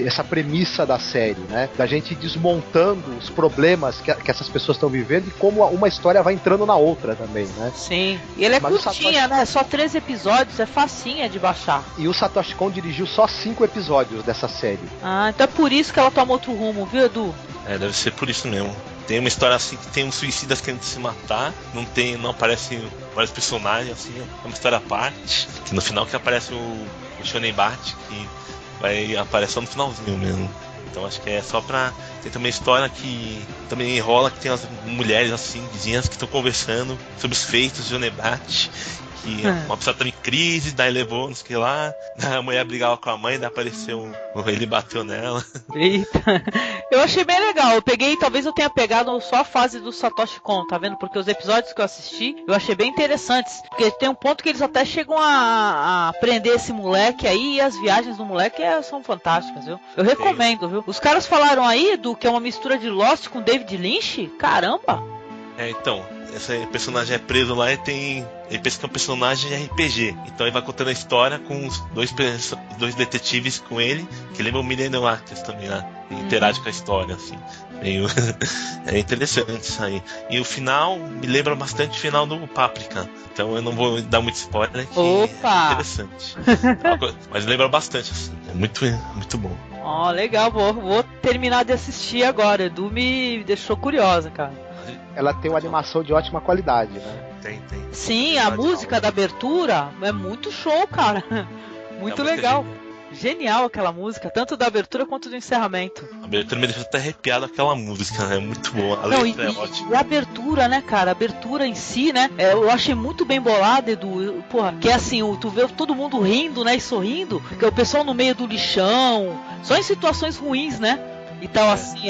essa premissa da série, né? Da gente desmontando os problemas que essas pessoas estão vivendo e como uma história vai entrando na outra também, né? Sim. E ele é curtinha, né? Só 13 episódios, é facinha de baixar. E o Satoshi Kon dirigiu só 5 episódios dessa série. Ah, então é por isso que ela toma outro rumo, viu, Edu? Deve ser por isso mesmo. Tem uma história assim que tem uns suicidas querendo se matar, não aparecem vários personagens, assim, é uma história à parte, que no final que aparece o Shonen Bart, que vai aparecer só no finalzinho mesmo. Então acho que é só pra... Tem também história que também enrola, que tem as mulheres assim, vizinhas, que estão conversando sobre os feitos de Onebate. Que uma pessoa tava em crise, daí levou, não sei o que lá. A mulher brigava com a mãe, daí apareceu ele bateu nela. Eita. Eu achei bem legal. Talvez eu tenha pegado só a fase do Satoshi Kon, tá vendo? Porque os episódios que eu assisti, eu achei bem interessantes. Porque tem um ponto que eles até chegam a prender esse moleque aí, e as viagens do moleque são fantásticas, viu? Eu recomendo, viu? Os caras falaram aí do que é uma mistura de Lost com David Lynch? Caramba! Então, esse personagem é preso lá e ele pensa que é um personagem de RPG. Então ele vai contando a história com os dois detetives com ele, que lembram o Millennium Actors também, né? E interage com a história, assim. É interessante isso aí. E o final me lembra bastante o final do Paprika. Então eu não vou dar muito spoiler, que Opa! É interessante. Mas lembra bastante, assim. É muito bom. Ó, legal. Vou terminar de assistir agora. Edu me deixou curiosa, cara. Ela tem uma animação de ótima qualidade, né? Tem. Sim, a música da abertura é muito show, cara. Muito legal. Genial aquela música, tanto da abertura quanto do encerramento. A abertura me deixou até arrepiado aquela música, né? É muito boa. A letra é ótima. E a abertura, né, cara? A abertura em si, né? Eu achei muito bem bolada, Edu. Porra, que é assim, tu vê todo mundo rindo, né? E sorrindo. Que é o pessoal no meio do lixão. Só em situações ruins, né? Então, assim,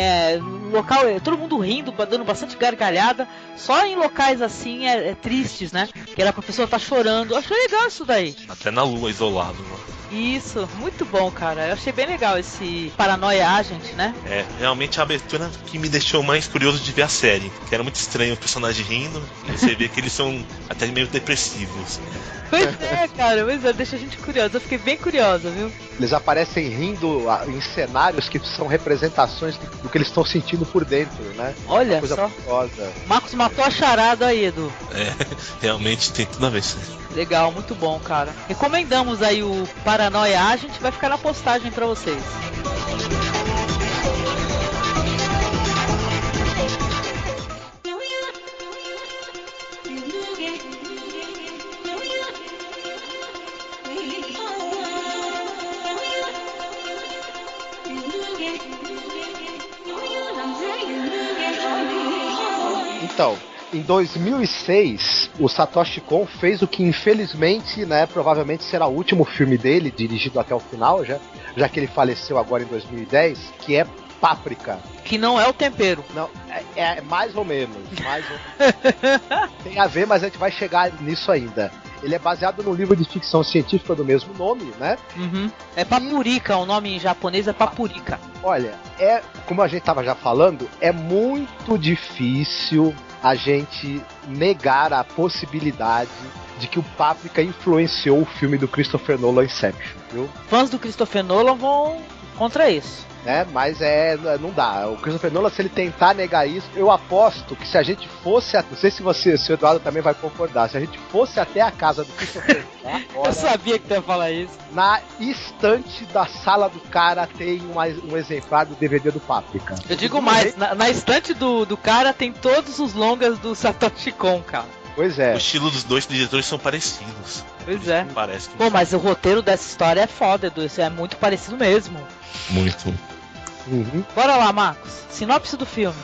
local, todo mundo rindo, dando bastante gargalhada. Só em locais assim, tristes, né? Que era pra pessoa estar chorando. Eu achei legal isso daí. Até na lua, isolado, né? Isso, muito bom, cara. Eu achei bem legal esse Paranoia Agent, né? Realmente a abertura que me deixou mais curioso de ver a série. Que era muito estranho o personagem rindo. E você vê que eles são até meio depressivos. Pois é, cara, deixa a gente curiosa. Eu fiquei bem curiosa, viu? Eles aparecem rindo em cenários que são representações do que eles estão sentindo por dentro, né? Olha coisa só. curiosa. Marcos matou a charada aí, Edu. Realmente tem tudo a ver. Legal, muito bom, cara. Recomendamos aí o Paranoia Agent, vai ficar na postagem pra vocês. Então, em 2006 O Satoshi Kon fez o que infelizmente, né, provavelmente será o último filme dele, dirigido até o final, já que ele faleceu agora em 2010, que é Páprica. Que não é o tempero. Não, é mais ou menos. Tem a ver, mas a gente vai chegar nisso ainda. Ele é baseado no livro de ficção científica do mesmo nome, né? Uhum. É Papurica, o nome em japonês é Papurica. Olha, como a gente estava já falando, é muito difícil a gente negar a possibilidade de que o Páprica influenciou o filme do Christopher Nolan, Inception, viu? Fãs do Christopher Nolan vão contra isso. Mas não dá. O Christopher Nolan, se ele tentar negar isso, eu aposto que se a gente fosse, não sei se o Eduardo também vai concordar, se a gente fosse até a casa do Christopher Nolan agora, eu sabia que tu ia falar isso. Na estante da sala do cara tem um exemplar do DVD do Páprica. Eu digo mais, na estante do cara tem todos os longas do Satoshi Kon, cara. Pois é. O estilo dos dois diretores são parecidos. Pois é. Parece que... Pô, mas o roteiro dessa história é foda, Edu. Isso é muito parecido mesmo. Muito. Uhum. Bora lá, Marcos. Sinopse do filme.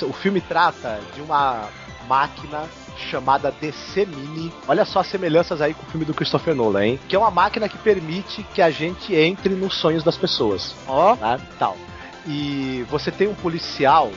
O filme trata de uma máquina chamada DC Mini. Olha só as semelhanças aí com o filme do Christopher Nolan, hein? Que é uma máquina que permite que a gente entre nos sonhos das pessoas. Ó. Tá? Tal. E você tem um policial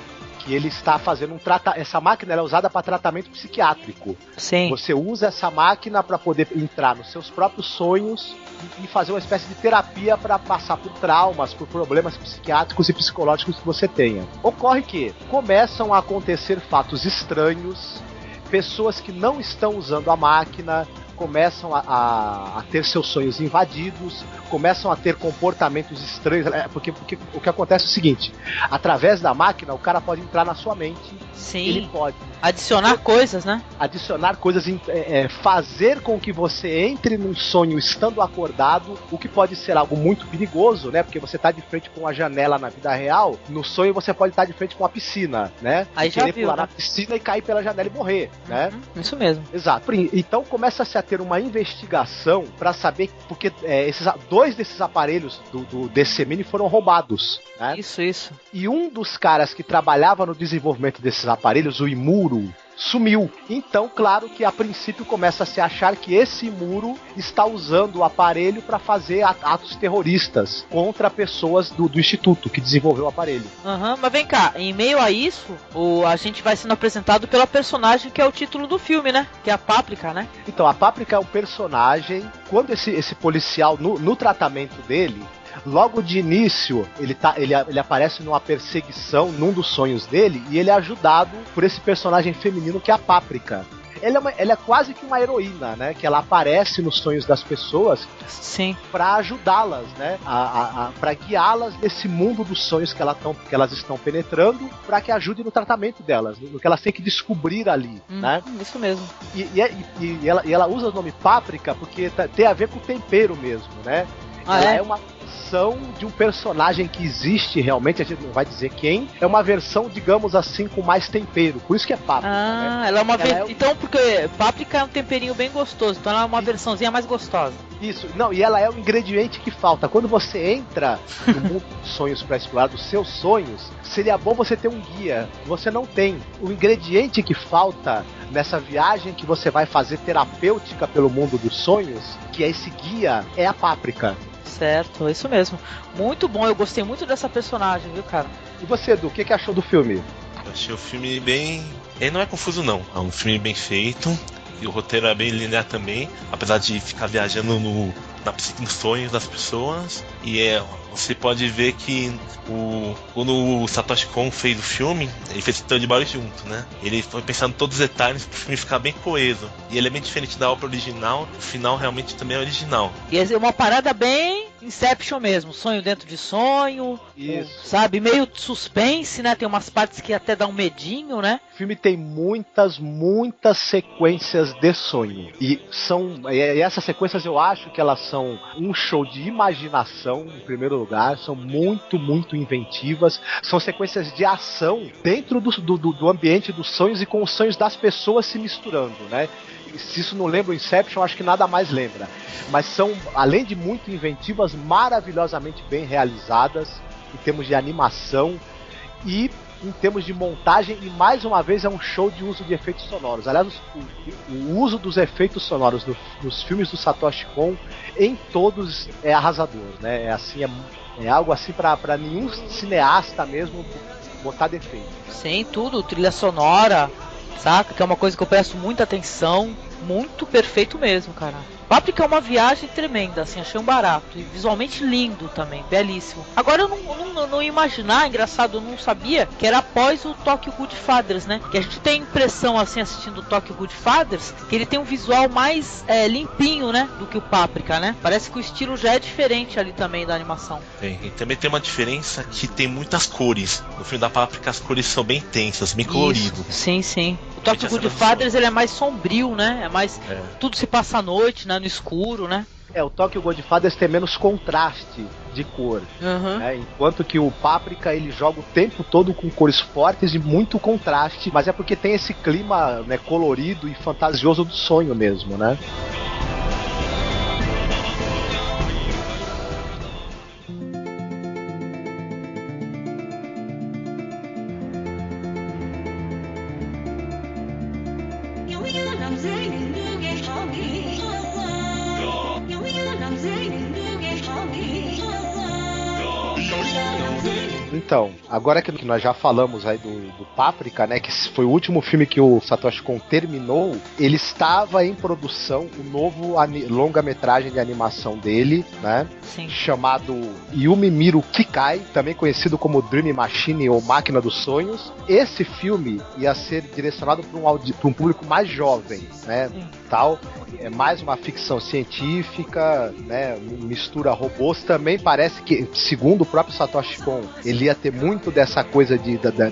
que ele está fazendo essa máquina ela é usada para tratamento psiquiátrico. Sim. Você usa essa máquina para poder entrar nos seus próprios sonhos e fazer uma espécie de terapia para passar por traumas, por problemas psiquiátricos e psicológicos que você tenha. Ocorre que começam a acontecer fatos estranhos, pessoas que não estão usando a máquina começam a ter seus sonhos invadidos, começam a ter comportamentos estranhos, porque o que acontece é o seguinte, através da máquina o cara pode entrar na sua mente. Sim. Ele pode adicionar coisas, né? Adicionar coisas, fazer com que você entre num sonho estando acordado, o que pode ser algo muito perigoso, né? Porque você tá de frente com uma janela na vida real, no sonho você pode estar de frente com uma piscina, né? Aí e já querer viu, pular né? na piscina e cair pela janela e morrer, né? Isso mesmo. Exato. Então começa-se a ter uma investigação para saber, porque dois desses aparelhos do DC Mini foram roubados, né? Isso. E um dos caras que trabalhava no desenvolvimento desses aparelhos, o Imuro, sumiu. Então, claro que a princípio começa a se achar que esse Imuro está usando o aparelho para fazer atos terroristas contra pessoas do instituto que desenvolveu o aparelho. Mas vem cá, em meio a isso, a gente vai sendo apresentado pela personagem que é o título do filme, né? Que é a Páprica, né? Então, a Páprica é um personagem, quando esse policial, no tratamento dele, logo de início, ele aparece numa perseguição num dos sonhos dele e ele é ajudado por esse personagem feminino que é a Páprica. Ela é quase que uma heroína, né? Que ela aparece nos sonhos das pessoas. Sim. Para ajudá-las, né? Para guiá-las nesse mundo dos sonhos que elas estão penetrando, para que ajude no tratamento delas, no que elas têm que descobrir ali, né? Isso mesmo. E ela usa o nome Páprica porque tem a ver com tempero mesmo, né? Ela é uma versão de um personagem que existe realmente, a gente não vai dizer quem, é uma versão, digamos assim, com mais tempero, por isso que é Páprica, né? Ela é uma Então, porque Páprica é um temperinho bem gostoso, então ela é uma versãozinha mais gostosa. Isso, não, e ela é o ingrediente que falta. Quando você entra no mundo dos sonhos para explorar dos seus sonhos, seria bom você ter um guia, você não tem. O ingrediente que falta nessa viagem que você vai fazer terapêutica pelo mundo dos sonhos, que é esse guia, é a Páprica. Certo, isso mesmo. Muito bom, eu gostei muito dessa personagem, viu, cara? E você, Edu, o que achou do filme? Eu achei o filme bem... Ele não é confuso, não. É um filme bem feito. E o roteiro é bem linear também. Apesar de ficar viajando nos sonhos das pessoas. E você pode ver que quando o Satoshi Kon fez o filme, ele fez o Stanley Kubrick junto, né? Ele foi pensando em todos os detalhes para o filme ficar bem coeso. E ele é bem diferente da obra original. O final realmente também é original. E é uma parada bem Inception mesmo, sonho dentro de sonho. Isso. Sabe, meio suspense, né? Tem umas partes que até dá um medinho, né? O filme tem muitas sequências de sonho. E essas sequências eu acho que elas são um show de imaginação, em primeiro lugar. São muito inventivas. São sequências de ação dentro do ambiente dos sonhos e com os sonhos das pessoas se misturando, né? Se isso não lembra o Inception, acho que nada mais lembra. Mas são, além de muito inventivas, maravilhosamente bem realizadas em termos de animação. E em termos de montagem, e mais uma vez é um show de uso de efeitos sonoros. Aliás, o uso dos efeitos sonoros nos filmes do Satoshi Kon em todos é arrasador, né? É algo assim para nenhum cineasta mesmo botar defeito. Sim, tudo, trilha sonora, saca? Que é uma coisa que eu presto muita atenção, muito perfeito mesmo, cara. Páprica é uma viagem tremenda, assim, achei um barato. E visualmente lindo também, belíssimo. Agora eu não ia imaginar, engraçado, eu não sabia que era após o Tokyo Godfathers, né? Que a gente tem a impressão, assim, assistindo o Tokyo Godfathers, que ele tem um visual mais limpinho, né? Do que o Páprica, né? Parece que o estilo já é diferente ali também da animação. Tem, e também tem uma diferença que tem muitas cores. No filme da Páprica as cores são bem intensas, bem colorido. Sim, sim. O Tokyo Godfathers ele é mais sombrio, né? Tudo se passa à noite, né? No escuro, né? O Tokyo Godfathers tem menos contraste de cor, né? Enquanto que o Páprica ele joga o tempo todo com cores fortes e muito contraste, mas é porque tem esse clima, né, colorido e fantasioso do sonho mesmo, né? Então, agora que nós já falamos aí do Páprica, né, que foi o último filme que o Satoshi Kon terminou, ele estava em produção o novo longa-metragem de animação dele, né, Sim. chamado Yumimiru Kikai, também conhecido como Dream Machine ou Máquina dos Sonhos. Esse filme ia ser direcionado para um público mais jovem, né, tal. É mais uma ficção científica, né, mistura robôs. Também parece que, segundo o próprio Satoshi Kon, ele ia ter muito dessa coisa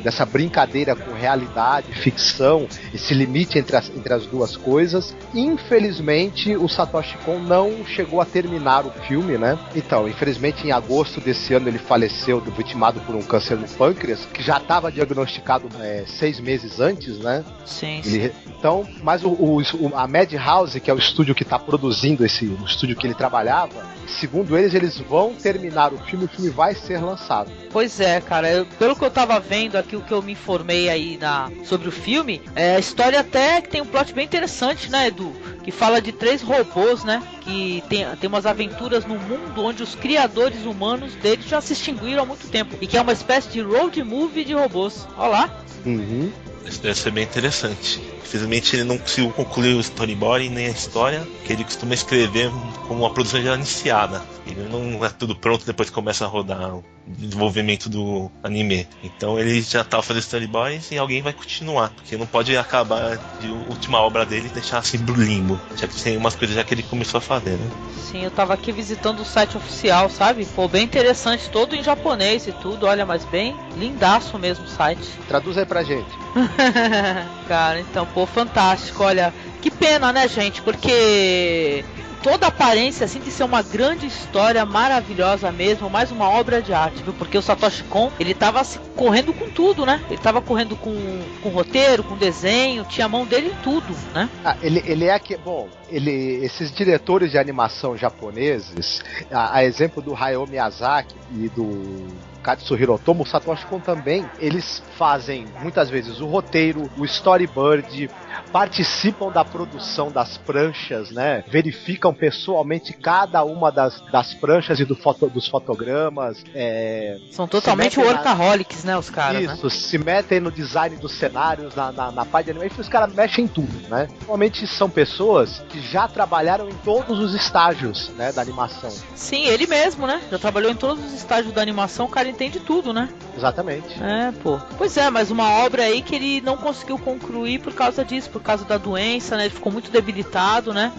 dessa brincadeira com realidade, ficção, esse limite entre as duas coisas. Infelizmente, o Satoshi Kon não chegou a terminar o filme, né? Então, infelizmente, em agosto desse ano ele faleceu, vitimado por um câncer no pâncreas, que já estava diagnosticado 6 meses antes, né? Sim. Então, mas a Madhouse, que é o estúdio que está produzindo o estúdio que ele trabalhava, segundo eles vão terminar o filme vai ser lançado. Pois é, cara, pelo que eu tava vendo aqui, o que eu me informei aí sobre o filme, a história até que tem um plot bem interessante, né, Edu? Que fala de 3 robôs, né, que tem umas aventuras no mundo onde os criadores humanos deles já se extinguiram há muito tempo, e que é uma espécie de road movie de robôs. Olha lá. Isso deve ser bem interessante. Infelizmente ele não conseguiu concluir o storyboard nem a história, que ele costuma escrever como uma produção já iniciada. Ele não é tudo pronto depois que começa a rodar o desenvolvimento do anime. Então ele já tá fazendo storyboards e alguém vai continuar, porque não pode acabar de última obra dele e deixar assim pro limbo, já que tem umas coisas já que ele começou a fazer, né? Sim, eu tava aqui visitando o site oficial, sabe? Pô, bem interessante, todo em japonês e tudo, olha, mas bem lindaço mesmo o site. Traduz aí pra gente. Cara, então, pô, fantástico, olha, que pena, né, gente, porque toda a aparência, assim, de ser uma grande história maravilhosa mesmo, mais uma obra de arte, viu, porque o Satoshi Kon, ele tava assim, correndo com tudo, né, ele tava correndo com roteiro, com desenho, tinha a mão dele em tudo, né. Ele é que, bom, esses diretores de animação japoneses, a exemplo do Hayao Miyazaki e do Katsuhiro Otomo, o Satoshi Kon também, eles fazem muitas vezes o roteiro, o storyboard, participam da produção das pranchas, né? Verificam pessoalmente cada uma das pranchas e dos fotogramas. São totalmente workaholics, né, os caras, isso, né? Se metem no design dos cenários, na parte de animação, os caras mexem em tudo, né? Normalmente são pessoas que já trabalharam em todos os estágios, né, da animação. Sim, ele mesmo, né? Já trabalhou em todos os estágios da animação, o cara entende tudo, né? Exatamente. Pô. Pois é, mas uma obra aí que ele não conseguiu concluir por causa disso, por causa da doença, né? Ele ficou muito debilitado, né?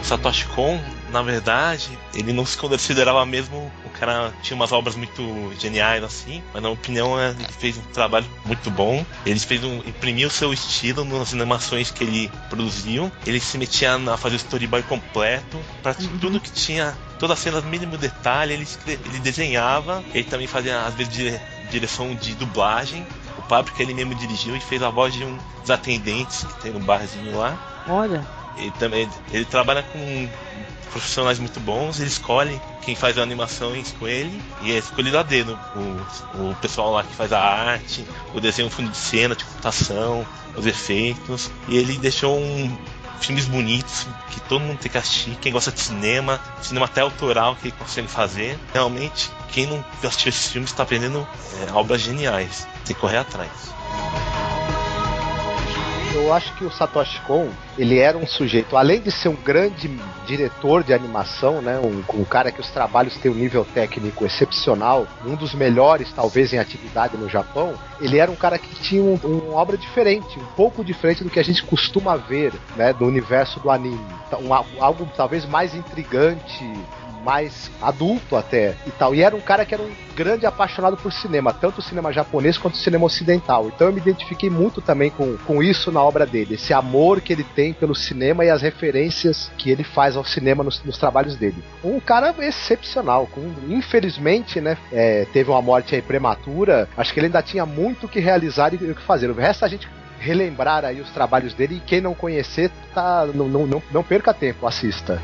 Satoshi Kon, na verdade, ele não se considerava mesmo. O cara tinha umas obras muito geniais assim, mas na minha opinião ele fez um trabalho muito bom. Ele imprimiu seu estilo nas animações que ele produziu. Ele se metia a fazer o storyboard completo, para tudo que tinha, toda a cena, mínimo detalhe, ele desenhava. Ele também fazia, às vezes, direção de dublagem. O Páprica ele mesmo dirigiu e fez a voz de um dos atendentes que tem no barzinho lá. Olha. Ele trabalha com profissionais muito bons, ele escolhe quem faz a animação com ele, e é escolhido a dedo o pessoal lá que faz a arte, o desenho, o fundo de cena, de computação, os efeitos, e ele deixou filmes bonitos que todo mundo tem que assistir. Quem gosta de cinema até autoral que ele consegue fazer. Realmente, quem não assistiu esses filmes está aprendendo obras geniais, tem que correr atrás. Eu acho que o Satoshi Kon, ele era um sujeito, além de ser um grande diretor de animação, né, um cara que os trabalhos têm um nível técnico excepcional, um dos melhores talvez em atividade no Japão, ele era um cara que tinha uma obra diferente, um pouco diferente do que a gente costuma ver, né, do universo do anime. Então, algo talvez mais intrigante, mais adulto até e tal. E era um cara que era um grande apaixonado por cinema, tanto o cinema japonês quanto o cinema ocidental. Então eu me identifiquei muito também com isso na obra dele, esse amor que ele tem pelo cinema e as referências que ele faz ao cinema nos trabalhos dele. Um cara excepcional, infelizmente, né, teve uma morte aí prematura. Acho que ele ainda tinha muito o que realizar e o que fazer. O resto a gente relembrar aí os trabalhos dele, e quem não conhecer, não perca tempo, assista.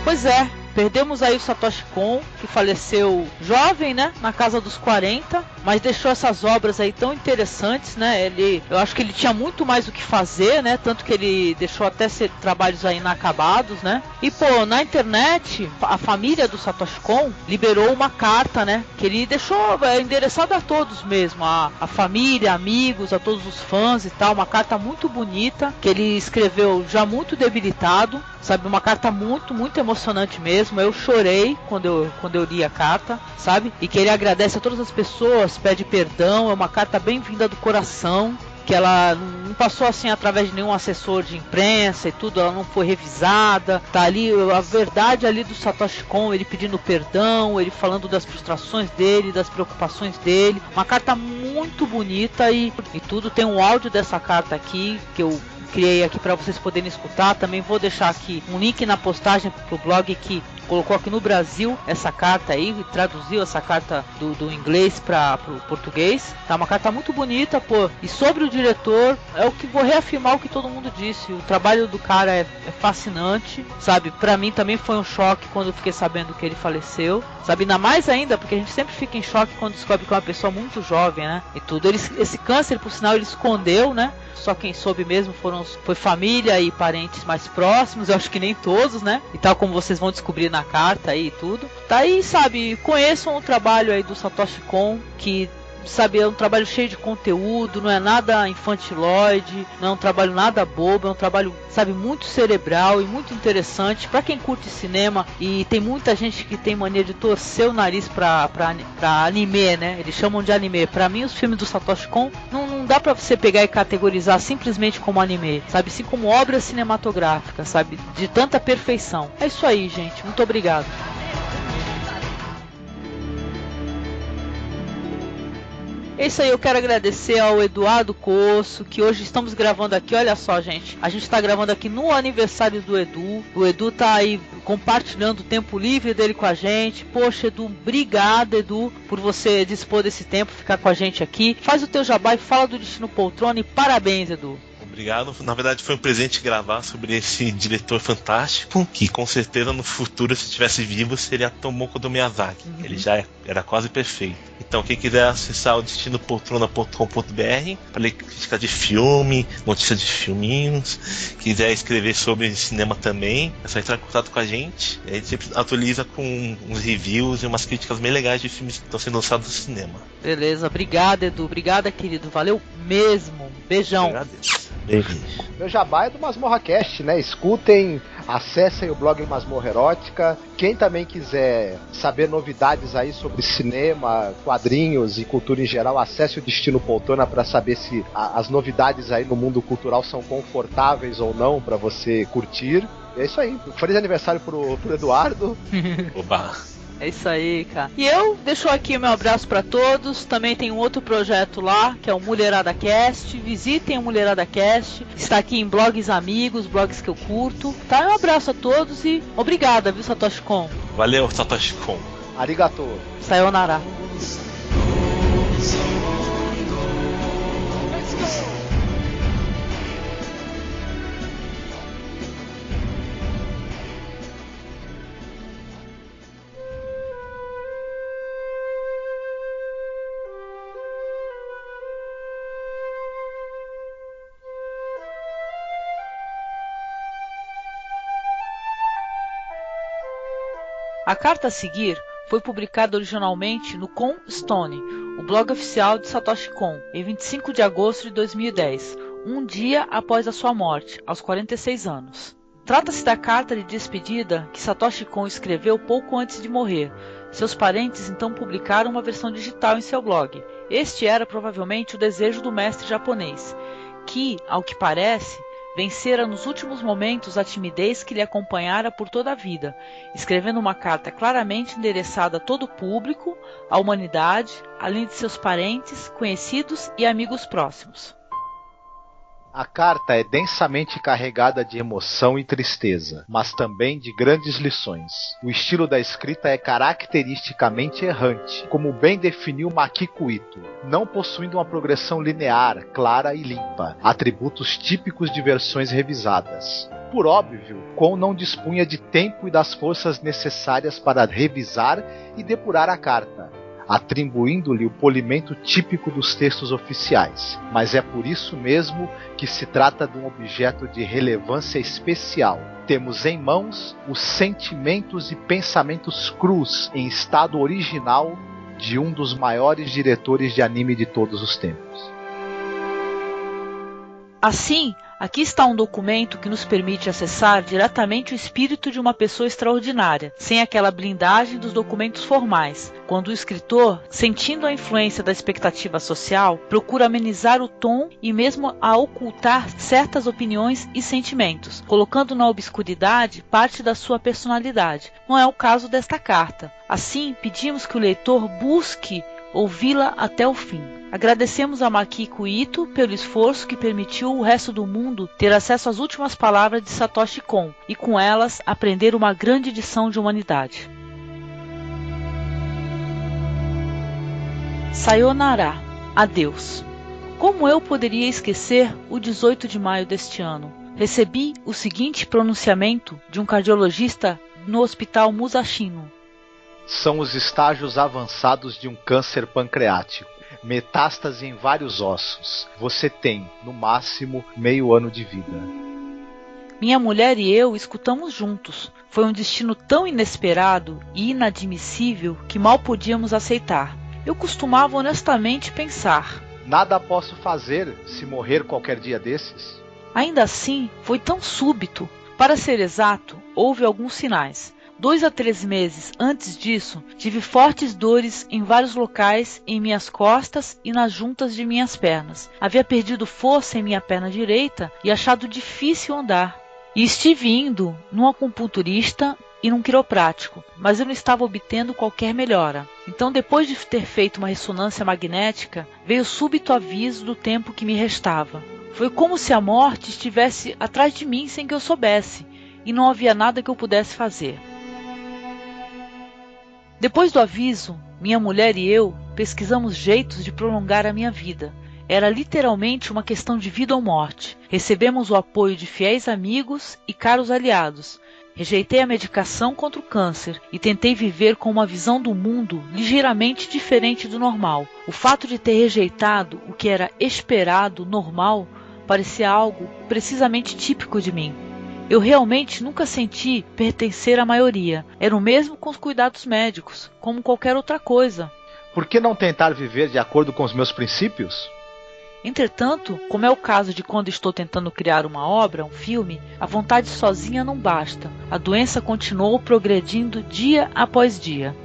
Pois é, perdemos aí o Satoshi Kon, que faleceu jovem, né, na casa dos 40, mas deixou essas obras aí tão interessantes, né, eu acho que ele tinha muito mais o que fazer, né, tanto que ele deixou até ser trabalhos aí inacabados, né, e pô, na internet, a família do Satoshi Kon liberou uma carta, né, que ele deixou endereçada a todos mesmo, a família, amigos, a todos os fãs e tal, uma carta muito bonita, que ele escreveu já muito debilitado, sabe, uma carta muito, muito emocionante mesmo. Eu chorei quando eu li a carta, sabe, e que ele agradece a todas as pessoas, pede perdão, é uma carta bem vinda do coração, que ela não passou assim através de nenhum assessor de imprensa e tudo, ela não foi revisada, tá ali a verdade ali do Satoshi Kon, ele pedindo perdão, ele falando das frustrações dele, das preocupações dele, uma carta muito bonita e tudo. Tem um áudio dessa carta aqui que eu criei aqui para vocês poderem escutar. Também vou deixar aqui um link na postagem pro blog que colocou aqui no Brasil essa carta aí, e traduziu essa carta do inglês pro português. Tá uma carta muito bonita, pô. E sobre o diretor, é o que vou reafirmar o que todo mundo disse. O trabalho do cara é fascinante, sabe? Pra mim também foi um choque quando eu fiquei sabendo que ele faleceu, sabe? Ainda mais ainda, porque a gente sempre fica em choque quando descobre que é uma pessoa muito jovem, né? E tudo. Esse câncer, por sinal, ele escondeu, né? Só quem soube mesmo foi família e parentes mais próximos, eu acho que nem todos, né? E tal como vocês vão descobrir na carta aí e tudo. Tá aí, sabe, conheçam o trabalho aí do Satoshi Kon, que, sabe, é um trabalho cheio de conteúdo, não é nada infantiloide, não é um trabalho nada bobo, é um trabalho, sabe, muito cerebral e muito interessante pra quem curte cinema. E tem muita gente que tem mania de torcer o nariz pra anime, né? Eles chamam de anime. Pra mim, os filmes do Satoshi Kon não dá pra você pegar e categorizar simplesmente como anime, sabe? Assim como obra cinematográfica, sabe? De tanta perfeição. É isso aí, gente. Muito obrigado. É isso aí, eu quero agradecer ao Eduardo Coço, que hoje estamos gravando aqui, olha só, gente, a gente está gravando aqui no aniversário do Edu. O Edu tá aí compartilhando o tempo livre dele com a gente. Poxa, Edu, obrigado, Edu, por você dispor desse tempo, ficar com a gente aqui. Faz o teu jabá e fala do Destino Poltrona e parabéns, Edu. Obrigado. Na verdade, foi um presente gravar sobre esse diretor fantástico, que com certeza no futuro, se estivesse vivo, seria Tomoko do Miyazaki. Ele já era quase perfeito. Então, quem quiser acessar o destinopoltrona.com.br para ler crítica de filme, notícias de filminhos, quiser escrever sobre cinema também, é só entrar em contato com a gente. A gente sempre atualiza com uns reviews e umas críticas bem legais de filmes que estão sendo lançados no cinema. Beleza, obrigado, Edu. Obrigada, querido. Valeu mesmo. Beijão. Eu agradeço. Meu jabá é do MasmorraCast, né? Escutem, acessem o blog Masmorra Erótica. Quem também quiser saber novidades aí sobre cinema, quadrinhos e cultura em geral, acesse o Destino Poltrona para saber se as novidades aí no mundo cultural são confortáveis ou não para você curtir. E é isso aí. Feliz aniversário pro Eduardo. Oba! É isso aí, cara. E eu deixo aqui o meu abraço pra todos. Também tem um outro projeto lá, que é o Mulherada Cast. Visitem o Mulherada Cast. Está aqui em blogs amigos, blogs que eu curto. Tá? Um abraço a todos e obrigada, viu, Satoshi Kon? Valeu, Satoshi Kon. Arigato. Sayonara. A carta a seguir foi publicada originalmente no Kon Stone, o blog oficial de Satoshi Kon, em 25 de agosto de 2010, um dia após a sua morte, aos 46 anos. Trata-se da carta de despedida que Satoshi Kon escreveu pouco antes de morrer. Seus parentes então publicaram uma versão digital em seu blog. Este era provavelmente o desejo do mestre japonês, que, ao que parece, vencera nos últimos momentos a timidez que lhe acompanhara por toda a vida, escrevendo uma carta claramente endereçada a todo o público, à humanidade, além de seus parentes, conhecidos e amigos próximos. A carta é densamente carregada de emoção e tristeza, mas também de grandes lições. O estilo da escrita é caracteristicamente errante, como bem definiu Makiko Ito, não possuindo uma progressão linear, clara e limpa, atributos típicos de versões revisadas. Por óbvio, Kon não dispunha de tempo e das forças necessárias para revisar e depurar a carta, atribuindo-lhe o polimento típico dos textos oficiais, mas é por isso mesmo que se trata de um objeto de relevância especial. Temos em mãos os sentimentos e pensamentos crus em estado original de um dos maiores diretores de anime de todos os tempos. Assim, aqui está um documento que nos permite acessar diretamente o espírito de uma pessoa extraordinária, sem aquela blindagem dos documentos formais, quando o escritor, sentindo a influência da expectativa social, procura amenizar o tom e mesmo a ocultar certas opiniões e sentimentos, colocando na obscuridade parte da sua personalidade. Não é o caso desta carta. Assim, pedimos que o leitor busque ouvi-la até o fim. Agradecemos a Makiko Ito pelo esforço que permitiu o resto do mundo ter acesso às últimas palavras de Satoshi Kon e com elas aprender uma grande lição de humanidade. Sayonara. Adeus. Como eu poderia esquecer o 18 de maio deste ano? Recebi o seguinte pronunciamento de um cardiologista no Hospital Musashino. São os estágios avançados de um câncer pancreático. Metástase em vários ossos. Você tem, no máximo, meio ano de vida. Minha mulher e eu escutamos juntos. Foi um destino tão inesperado e inadmissível que mal podíamos aceitar. Eu costumava honestamente pensar: nada posso fazer se morrer qualquer dia desses? Ainda assim, foi tão súbito. Para ser exato, houve alguns sinais. 2 a 3 meses antes disso, tive fortes dores em vários locais em minhas costas e nas juntas de minhas pernas. Havia perdido força em minha perna direita e achado difícil andar. E estive indo num acupunturista e num quiroprático, mas eu não estava obtendo qualquer melhora. Então, depois de ter feito uma ressonância magnética, veio o súbito aviso do tempo que me restava. Foi como se a morte estivesse atrás de mim sem que eu soubesse, e não havia nada que eu pudesse fazer. Depois do aviso, minha mulher e eu pesquisamos jeitos de prolongar a minha vida. Era literalmente uma questão de vida ou morte. Recebemos o apoio de fiéis amigos e caros aliados. Rejeitei a medicação contra o câncer e tentei viver com uma visão do mundo ligeiramente diferente do normal. O fato de ter rejeitado o que era esperado, normal, parecia algo precisamente típico de mim. Eu realmente nunca senti pertencer à maioria. Era o mesmo com os cuidados médicos, como qualquer outra coisa. Por que não tentar viver de acordo com os meus princípios? Entretanto, como é o caso de quando estou tentando criar uma obra, um filme, a vontade sozinha não basta. A doença continuou progredindo dia após dia.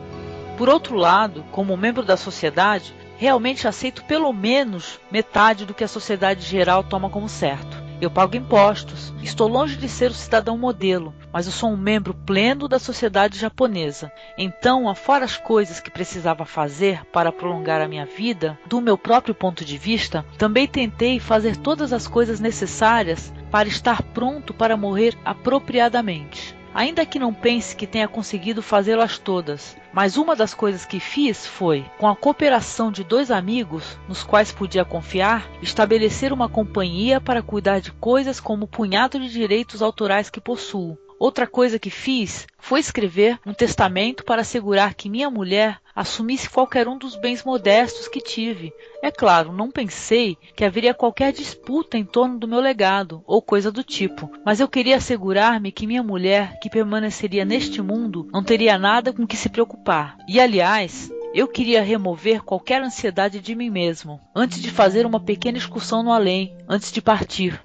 Por outro lado, como membro da sociedade, realmente aceito pelo menos metade do que a sociedade geral toma como certo. Eu pago impostos, estou longe de ser o cidadão modelo, mas eu sou um membro pleno da sociedade japonesa. Então, afora as coisas que precisava fazer para prolongar a minha vida, do meu próprio ponto de vista, também tentei fazer todas as coisas necessárias para estar pronto para morrer apropriadamente. Ainda que não pense que tenha conseguido fazê-las todas, mas uma das coisas que fiz foi, com a cooperação de 2 amigos, nos quais podia confiar, estabelecer uma companhia para cuidar de coisas como o punhado de direitos autorais que possuo. Outra coisa que fiz foi escrever um testamento para assegurar que minha mulher assumisse qualquer um dos bens modestos que tive. É claro, não pensei que haveria qualquer disputa em torno do meu legado, ou coisa do tipo, mas eu queria assegurar-me que minha mulher, que permaneceria neste mundo, não teria nada com que se preocupar. E, aliás, eu queria remover qualquer ansiedade de mim mesmo, antes de fazer uma pequena excursão no além, antes de partir.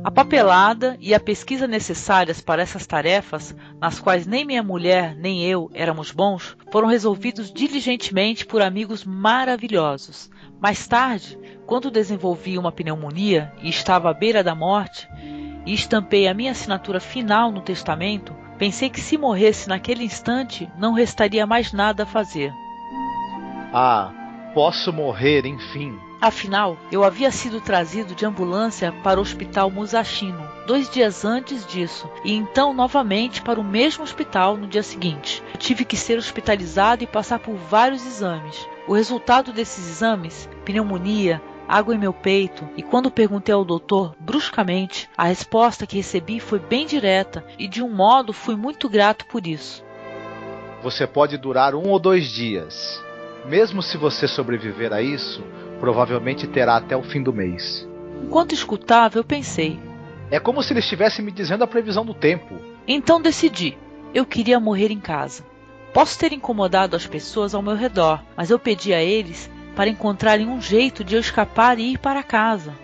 A papelada e a pesquisa necessárias para essas tarefas, nas quais nem minha mulher nem eu éramos bons, foram resolvidos diligentemente por amigos maravilhosos. Mais tarde, quando desenvolvi uma pneumonia e estava à beira da morte, e estampei a minha assinatura final no testamento, pensei que se morresse naquele instante, não restaria mais nada a fazer. Ah, posso morrer, enfim. Afinal, eu havia sido trazido de ambulância para o hospital Musashino 2 dias antes disso, e então novamente para o mesmo hospital no dia seguinte. Eu tive que ser hospitalizado e passar por vários exames. O resultado desses exames, pneumonia, água em meu peito, e quando perguntei ao doutor, bruscamente, a resposta que recebi foi bem direta, e de um modo fui muito grato por isso. Você pode durar 1 ou 2 dias. Mesmo se você sobreviver a isso, provavelmente terá até o fim do mês. Enquanto escutava, eu pensei. É como se ele estivesse me dizendo a previsão do tempo. Então decidi. Eu queria morrer em casa. Posso ter incomodado as pessoas ao meu redor, mas eu pedi a eles para encontrarem um jeito de eu escapar e ir para casa.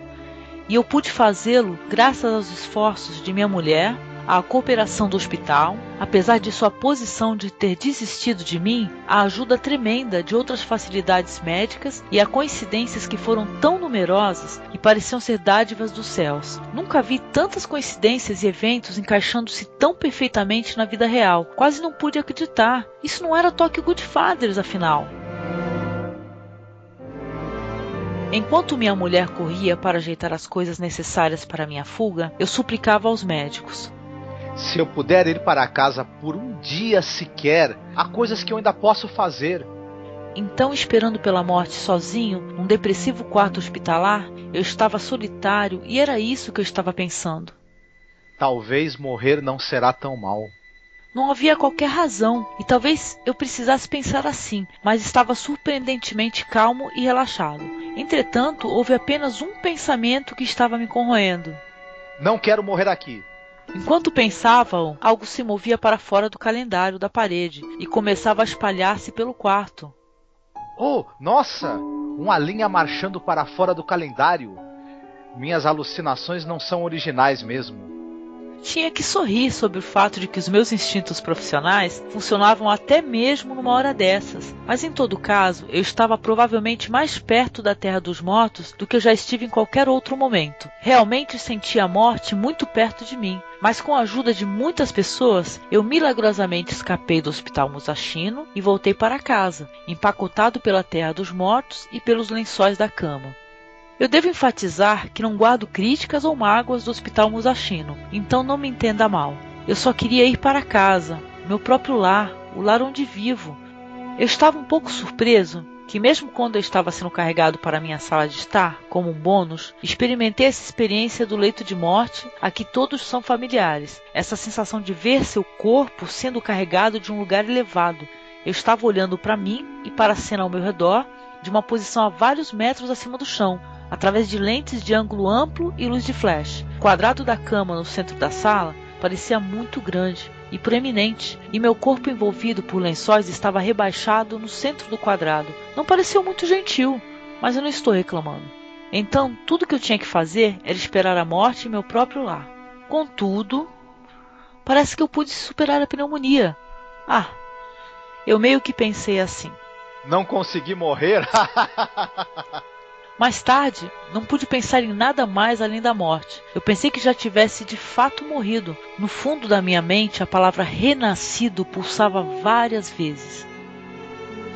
E eu pude fazê-lo graças aos esforços de minha mulher, à cooperação do hospital, apesar de sua posição de ter desistido de mim, a ajuda tremenda de outras facilidades médicas e a coincidências que foram tão numerosas que pareciam ser dádivas dos céus. Nunca vi tantas coincidências e eventos encaixando-se tão perfeitamente na vida real. Quase não pude acreditar. Isso não era Tokyo Godfathers, afinal. Enquanto minha mulher corria para ajeitar as coisas necessárias para minha fuga, eu suplicava aos médicos. Se eu puder ir para casa por 1 dia sequer, há coisas que eu ainda posso fazer. Então, esperando pela morte sozinho, num depressivo quarto hospitalar, eu estava solitário e era isso que eu estava pensando. Talvez morrer não será tão mal. Não havia qualquer razão, e talvez eu precisasse pensar assim, mas estava surpreendentemente calmo e relaxado. Entretanto, houve apenas um pensamento que estava me corroendo. Não quero morrer aqui. Enquanto pensavam, algo se movia para fora do calendário da parede e começava a espalhar-se pelo quarto. Oh, nossa! Uma linha marchando para fora do calendário. Minhas alucinações não são originais mesmo. Tinha que sorrir sobre o fato de que os meus instintos profissionais funcionavam até mesmo numa hora dessas. Mas em todo caso, eu estava provavelmente mais perto da Terra dos Mortos do que eu já estive em qualquer outro momento. Realmente senti a morte muito perto de mim. Mas com a ajuda de muitas pessoas, eu milagrosamente escapei do Hospital Musashino e voltei para casa, empacotado pela Terra dos Mortos e pelos lençóis da cama. Eu devo enfatizar que não guardo críticas ou mágoas do Hospital Musashino, então não me entenda mal. Eu só queria ir para casa, meu próprio lar, o lar onde vivo. Eu estava um pouco surpreso que mesmo quando eu estava sendo carregado para minha sala de estar, como um bônus, experimentei essa experiência do leito de morte a que todos são familiares. Essa sensação de ver seu corpo sendo carregado de um lugar elevado. Eu estava olhando para mim e para a cena ao meu redor, de uma posição a vários metros acima do chão, através de lentes de ângulo amplo e luz de flash. O quadrado da cama no centro da sala parecia muito grande e proeminente, e meu corpo envolvido por lençóis estava rebaixado no centro do quadrado. Não pareceu muito gentil, mas eu não estou reclamando. Então, tudo que eu tinha que fazer era esperar a morte em meu próprio lar. Contudo, parece que eu pude superar a pneumonia. Eu meio que pensei assim. Não consegui morrer? Mais tarde, não pude pensar em nada mais além da morte. Eu pensei que já tivesse de fato morrido. No fundo da minha mente, a palavra renascido pulsava várias vezes.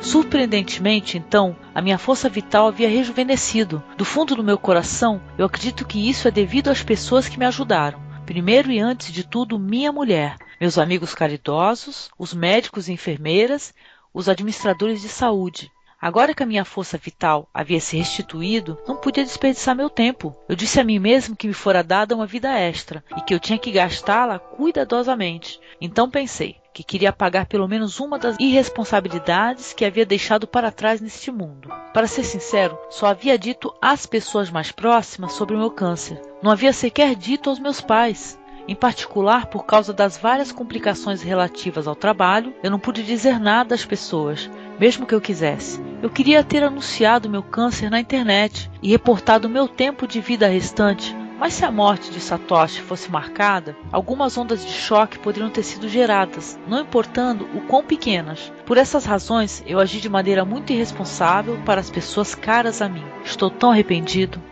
Surpreendentemente, então, a minha força vital havia rejuvenescido. Do fundo do meu coração, eu acredito que isso é devido às pessoas que me ajudaram. Primeiro e antes de tudo, minha mulher, meus amigos caridosos, os médicos e enfermeiras, os administradores de saúde. Agora que a minha força vital havia se restituído, não podia desperdiçar meu tempo. Eu disse a mim mesmo que me fora dada uma vida extra e que eu tinha que gastá-la cuidadosamente. Então pensei que queria pagar pelo menos uma das irresponsabilidades que havia deixado para trás neste mundo. Para ser sincero, só havia dito às pessoas mais próximas sobre o meu câncer. Não havia sequer dito aos meus pais. Em particular, por causa das várias complicações relativas ao trabalho, eu não pude dizer nada às pessoas, mesmo que eu quisesse. Eu queria ter anunciado meu câncer na internet e reportado meu tempo de vida restante, mas se a morte de Satoshi fosse marcada, algumas ondas de choque poderiam ter sido geradas, não importando o quão pequenas. Por essas razões, eu agi de maneira muito irresponsável para as pessoas caras a mim. Estou tão arrependido.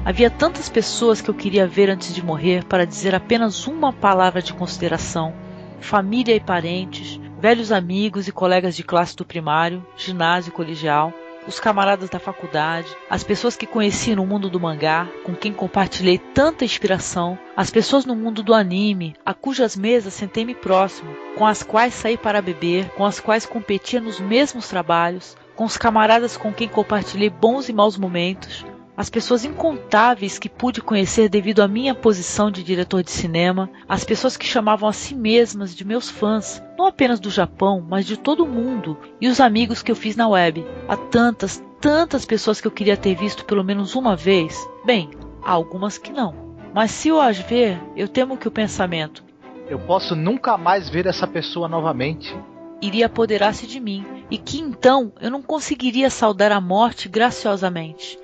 Havia tantas pessoas que eu queria ver antes de morrer para dizer apenas uma palavra de consideração. Família e parentes, velhos amigos e colegas de classe do primário, ginásio e colegial, os camaradas da faculdade, as pessoas que conheci no mundo do mangá, com quem compartilhei tanta inspiração, as pessoas no mundo do anime, a cujas mesas sentei-me próximo, com as quais saí para beber, com as quais competia nos mesmos trabalhos, com os camaradas com quem compartilhei bons e maus momentos, as pessoas incontáveis que pude conhecer devido à minha posição de diretor de cinema, as pessoas que chamavam a si mesmas de meus fãs, não apenas do Japão, mas de todo o mundo, e os amigos que eu fiz na web. Há tantas pessoas que eu queria ter visto pelo menos uma vez. Bem, há algumas que não. Mas se eu as ver, eu temo que o pensamento eu posso nunca mais ver essa pessoa novamente iria apoderar-se de mim, e que então eu não conseguiria saudar a morte graciosamente.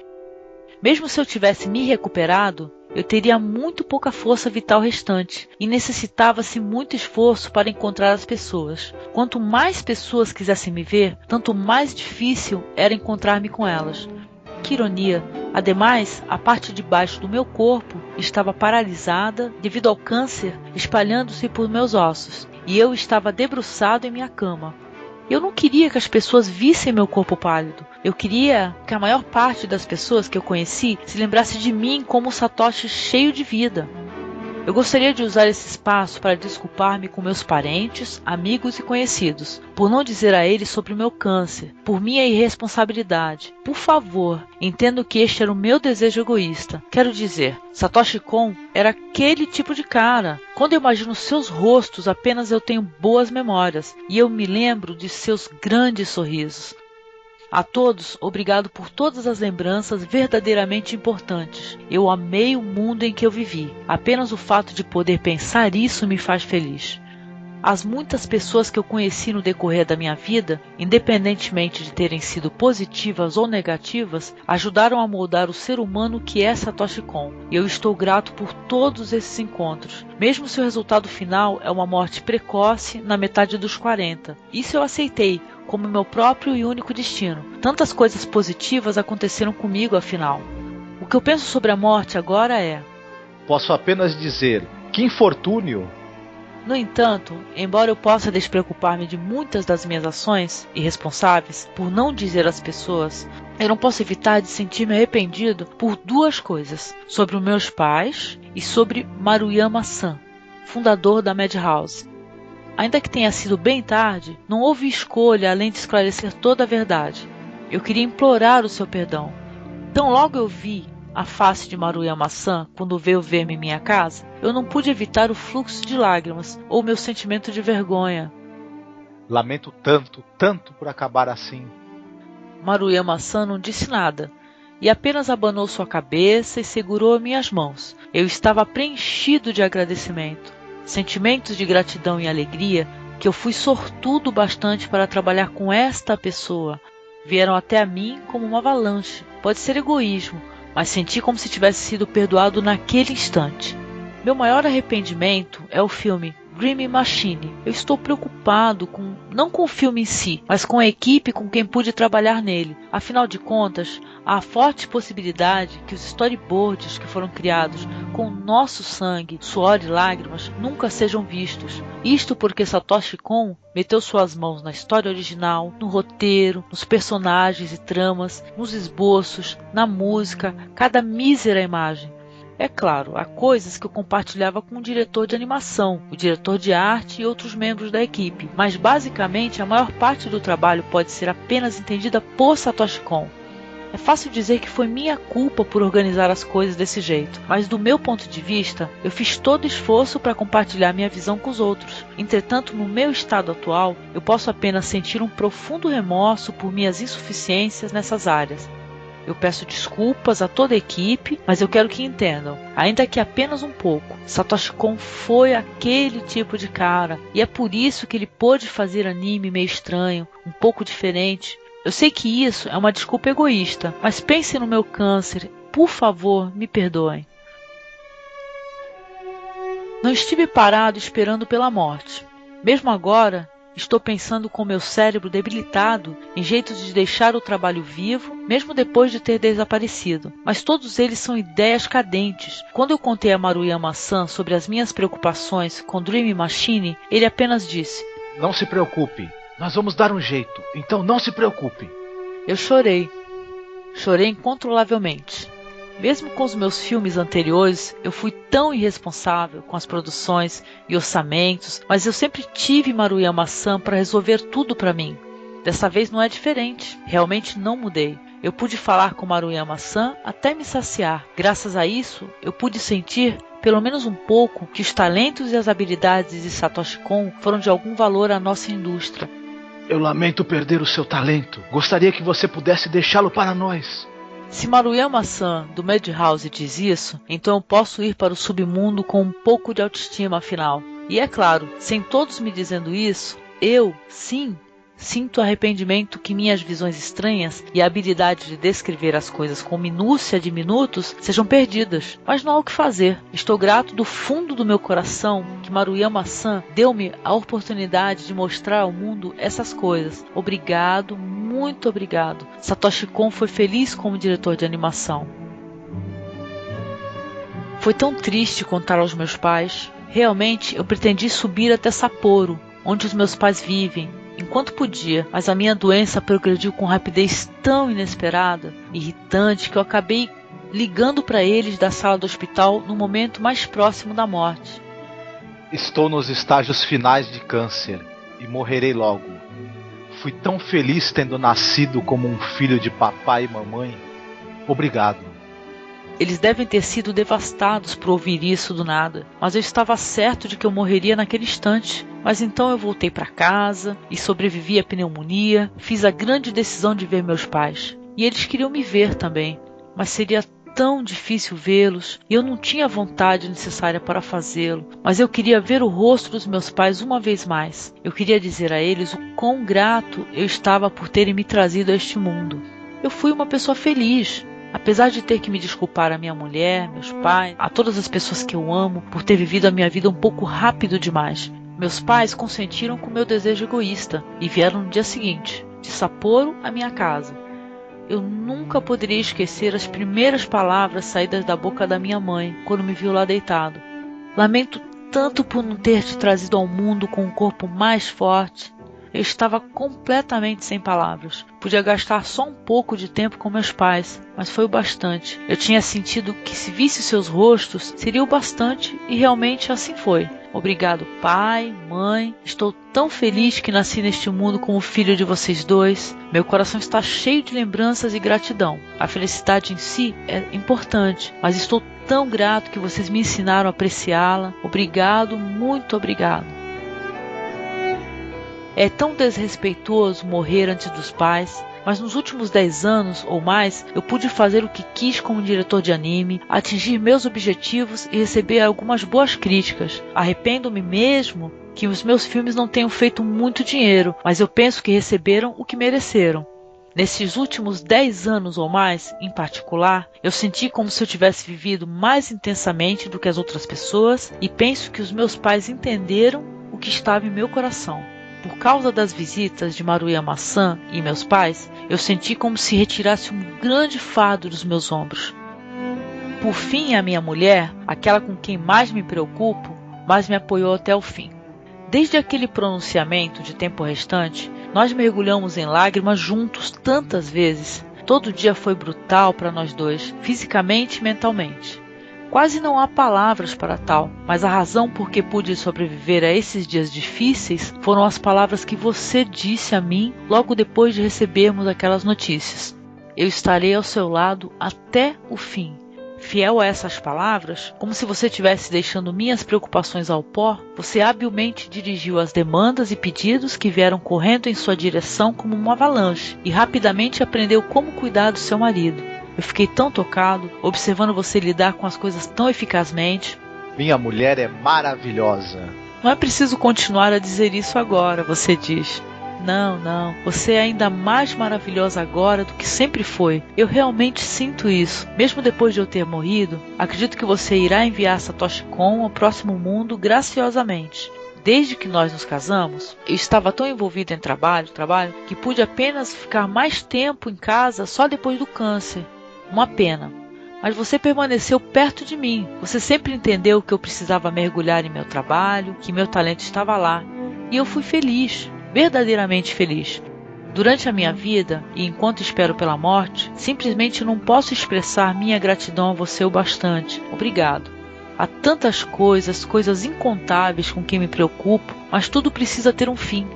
Mesmo se eu tivesse me recuperado, eu teria muito pouca força vital restante e necessitava-se muito esforço para encontrar as pessoas. Quanto mais pessoas quisessem me ver, tanto mais difícil era encontrar-me com elas. Que ironia! Ademais, a parte de baixo do meu corpo estava paralisada devido ao câncer espalhando-se por meus ossos, e eu estava debruçado em minha cama. Eu não queria que as pessoas vissem meu corpo pálido. Eu queria que a maior parte das pessoas que eu conheci se lembrasse de mim como um Satoshi cheio de vida. Eu gostaria de usar esse espaço para desculpar-me com meus parentes, amigos e conhecidos, por não dizer a eles sobre o meu câncer, por minha irresponsabilidade. Por favor, entendo que este era o meu desejo egoísta. Quero dizer, Satoshi Kon era aquele tipo de cara. Quando eu imagino seus rostos, apenas eu tenho boas memórias, e eu me lembro de seus grandes sorrisos. A todos, obrigado por todas as lembranças verdadeiramente importantes. Eu amei o mundo em que eu vivi. Apenas o fato de poder pensar isso me faz feliz. As muitas pessoas que eu conheci no decorrer da minha vida, independentemente de terem sido positivas ou negativas, ajudaram a moldar o ser humano que é Satoshi Kon. E eu estou grato por todos esses encontros, mesmo se o resultado final é uma morte precoce na metade dos 40. Isso eu aceitei como meu próprio e único destino. Tantas coisas positivas aconteceram comigo, afinal. O que eu penso sobre a morte agora é: posso apenas dizer, que infortúnio! No entanto, embora eu possa despreocupar-me de muitas das minhas ações irresponsáveis por não dizer às pessoas, eu não posso evitar de sentir-me arrependido por duas coisas: sobre os meus pais e sobre Maruyama-san, fundador da Madhouse. Ainda que tenha sido bem tarde, não houve escolha além de esclarecer toda a verdade. Eu queria implorar o seu perdão. Tão logo eu vi a face de Maruyama-san quando veio ver-me em minha casa, eu não pude evitar o fluxo de lágrimas ou meu sentimento de vergonha. Lamento tanto por acabar assim. Maruyama-san não disse nada e apenas abanou sua cabeça e segurou minhas mãos. Eu estava preenchido de agradecimento. Sentimentos de gratidão e alegria que eu fui sortudo bastante para trabalhar com esta pessoa. Vieram até a mim como uma avalanche. Pode ser egoísmo, mas senti como se tivesse sido perdoado naquele instante. Meu maior arrependimento é o filme Dream Machine. Eu estou preocupado não com o filme em si, mas com a equipe com quem pude trabalhar nele. Afinal de contas, há a forte possibilidade que os storyboards que foram criados com nosso sangue, suor e lágrimas nunca sejam vistos. Isto porque Satoshi Kon meteu suas mãos na história original, no roteiro, nos personagens e tramas, nos esboços, na música, cada mísera imagem. É claro, há coisas que eu compartilhava com o diretor de animação, o diretor de arte e outros membros da equipe, mas basicamente a maior parte do trabalho pode ser apenas entendida por Satoshi Kon. É fácil dizer que foi minha culpa por organizar as coisas desse jeito, mas do meu ponto de vista, eu fiz todo o esforço para compartilhar minha visão com os outros. Entretanto, no meu estado atual, eu posso apenas sentir um profundo remorso por minhas insuficiências nessas áreas. Eu peço desculpas a toda a equipe, mas eu quero que entendam, ainda que apenas um pouco, Satoshi Kon foi aquele tipo de cara, e é por isso que ele pôde fazer anime meio estranho, um pouco diferente. Eu sei que isso é uma desculpa egoísta, mas pensem no meu câncer, por favor, me perdoem. Não estive parado esperando pela morte. Mesmo agora, estou pensando com meu cérebro debilitado em jeitos de deixar o trabalho vivo, mesmo depois de ter desaparecido. Mas todos eles são ideias cadentes. Quando eu contei a Maruyama-san sobre as minhas preocupações com Dream Machine, ele apenas disse: Não se preocupe, nós vamos dar um jeito, então não se preocupe. Eu chorei. Chorei incontrolavelmente. Mesmo com os meus filmes anteriores, eu fui tão irresponsável com as produções e orçamentos, mas eu sempre tive Maruyama-san para resolver tudo para mim. Dessa vez não é diferente, realmente não mudei. Eu pude falar com Maruyama-san até me saciar. Graças a isso, eu pude sentir, pelo menos um pouco, que os talentos e as habilidades de Satoshi Kon foram de algum valor à nossa indústria. Eu lamento perder o seu talento. Gostaria que você pudesse deixá-lo para nós. Se Maruyama-san, do Madhouse, diz isso, então eu posso ir para o submundo com um pouco de autoestima, afinal. E é claro, sem todos me dizendo isso, eu, sim, sinto arrependimento que minhas visões estranhas e a habilidade de descrever as coisas com minúcia de minutos sejam perdidas. Mas não há o que fazer. Estou grato do fundo do meu coração que Maruyama-san deu-me a oportunidade de mostrar ao mundo essas coisas. Obrigado, muito obrigado. Satoshi Kon foi feliz como diretor de animação. Foi tão triste contar aos meus pais. Realmente eu pretendi subir até Sapporo, onde os meus pais vivem, enquanto podia, mas a minha doença progrediu com rapidez tão inesperada, irritante, que eu acabei ligando para eles da sala do hospital no momento mais próximo da morte. Estou nos estágios finais de câncer e morrerei logo. Fui tão feliz tendo nascido como um filho de papai e mamãe. Obrigado. Eles devem ter sido devastados por ouvir isso do nada, mas eu estava certo de que eu morreria naquele instante. Mas então eu voltei para casa e sobrevivi à pneumonia, fiz a grande decisão de ver meus pais. E eles queriam me ver também, mas seria tão difícil vê-los e eu não tinha a vontade necessária para fazê-lo. Mas eu queria ver o rosto dos meus pais uma vez mais. Eu queria dizer a eles o quão grato eu estava por terem me trazido a este mundo. Eu fui uma pessoa feliz. Apesar de ter que me desculpar a minha mulher, meus pais, a todas as pessoas que eu amo, por ter vivido a minha vida um pouco rápido demais. Meus pais consentiram com meu desejo egoísta e vieram no dia seguinte, de Sapporo à minha casa. Eu nunca poderia esquecer as primeiras palavras saídas da boca da minha mãe, quando me viu lá deitado. Lamento tanto por não ter te trazido ao mundo com um corpo mais forte. Eu estava completamente sem palavras. Podia gastar só um pouco de tempo com meus pais, mas foi o bastante. Eu tinha sentido que se visse seus rostos, seria o bastante, e realmente assim foi. Obrigado, pai, mãe. Estou tão feliz que nasci neste mundo como filho de vocês dois. Meu coração está cheio de lembranças e gratidão. A felicidade em si é importante, mas estou tão grato que vocês me ensinaram a apreciá-la. Obrigado, muito obrigado. É tão desrespeitoso morrer antes dos pais, mas nos últimos 10 anos ou mais eu pude fazer o que quis como diretor de anime, atingir meus objetivos e receber algumas boas críticas. Arrependo-me mesmo que os meus filmes não tenham feito muito dinheiro, mas eu penso que receberam o que mereceram. Nesses últimos 10 anos ou mais, em particular, eu senti como se eu tivesse vivido mais intensamente do que as outras pessoas e penso que os meus pais entenderam o que estava em meu coração. Por causa das visitas de Maruyama-san e meus pais, eu senti como se retirasse um grande fardo dos meus ombros. Por fim, a minha mulher, aquela com quem mais me preocupo, mais me apoiou até o fim. Desde aquele pronunciamento de tempo restante, nós mergulhamos em lágrimas juntos tantas vezes. Todo dia foi brutal para nós dois, fisicamente e mentalmente. Quase não há palavras para tal, mas a razão por que pude sobreviver a esses dias difíceis foram as palavras que você disse a mim logo depois de recebermos aquelas notícias. Eu estarei ao seu lado até o fim. Fiel a essas palavras, como se você estivesse deixando minhas preocupações ao pó, você habilmente dirigiu as demandas e pedidos que vieram correndo em sua direção como uma avalanche e rapidamente aprendeu como cuidar do seu marido. Eu fiquei tão tocado, observando você lidar com as coisas tão eficazmente. Minha mulher é maravilhosa. Não é preciso continuar a dizer isso agora, você diz. Não, você é ainda mais maravilhosa agora do que sempre foi. Eu realmente sinto isso. Mesmo depois de eu ter morrido, acredito que você irá enviar Satoshi Kon ao próximo mundo graciosamente. Desde que nós nos casamos, eu estava tão envolvido em trabalho, que pude apenas ficar mais tempo em casa só depois do câncer. Uma pena. Mas você permaneceu perto de mim. Você sempre entendeu que eu precisava mergulhar em meu trabalho, que meu talento estava lá. E eu fui feliz. Verdadeiramente feliz. Durante a minha vida, e enquanto espero pela morte, simplesmente não posso expressar minha gratidão a você o bastante. Obrigado. Há tantas coisas incontáveis com quem me preocupo, mas tudo precisa ter um fim.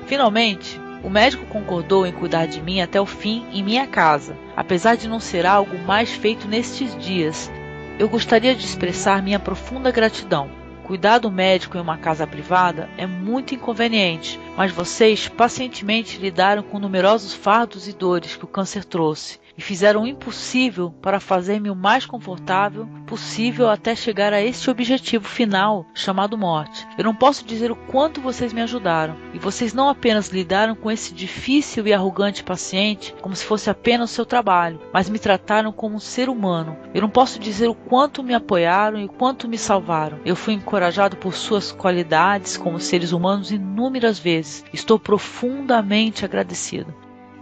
Finalmente, o médico concordou em cuidar de mim até o fim em minha casa, apesar de não ser algo mais feito nestes dias. Eu gostaria de expressar minha profunda gratidão. Cuidar do médico em uma casa privada é muito inconveniente, mas vocês pacientemente lidaram com numerosos fardos e dores que o câncer trouxe e fizeram o impossível para fazer-me o mais confortável possível até chegar a este objetivo final, chamado morte. Eu não posso dizer o quanto vocês me ajudaram, e vocês não apenas lidaram com esse difícil e arrogante paciente como se fosse apenas o seu trabalho, mas me trataram como um ser humano. Eu não posso dizer o quanto me apoiaram e o quanto me salvaram. Eu fui encorajado por suas qualidades como seres humanos inúmeras vezes. Estou profundamente agradecido.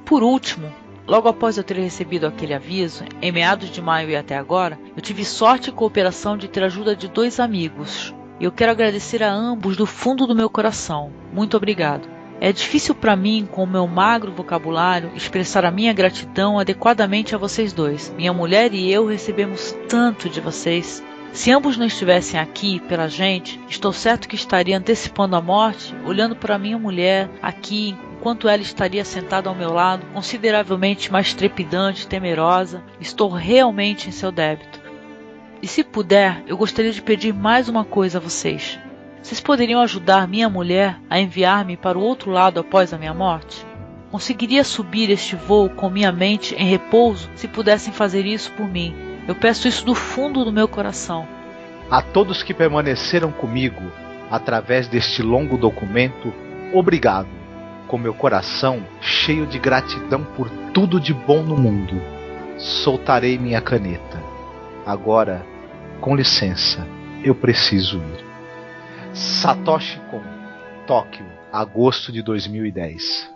Por último, logo após eu ter recebido aquele aviso, em meados de maio e até agora, eu tive sorte e cooperação de ter a ajuda de 2 amigos. E eu quero agradecer a ambos do fundo do meu coração. Muito obrigado. É difícil para mim, com o meu magro vocabulário, expressar a minha gratidão adequadamente a vocês dois. Minha mulher e eu recebemos tanto de vocês. Se ambos não estivessem aqui pela gente, estou certo que estaria antecipando a morte, olhando para minha mulher aqui, enquanto ela estaria sentada ao meu lado, consideravelmente mais trepidante e temerosa. Estou realmente em seu débito. E se puder, eu gostaria de pedir mais uma coisa a vocês. Vocês poderiam ajudar minha mulher a enviar-me para o outro lado após a minha morte? Conseguiria subir este voo com minha mente em repouso se pudessem fazer isso por mim. Eu peço isso do fundo do meu coração. A todos que permaneceram comigo através deste longo documento, obrigado. Com meu coração cheio de gratidão por tudo de bom no mundo, soltarei minha caneta. Agora, com licença, eu preciso ir. Satoshi Kon, Tóquio, agosto de 2010.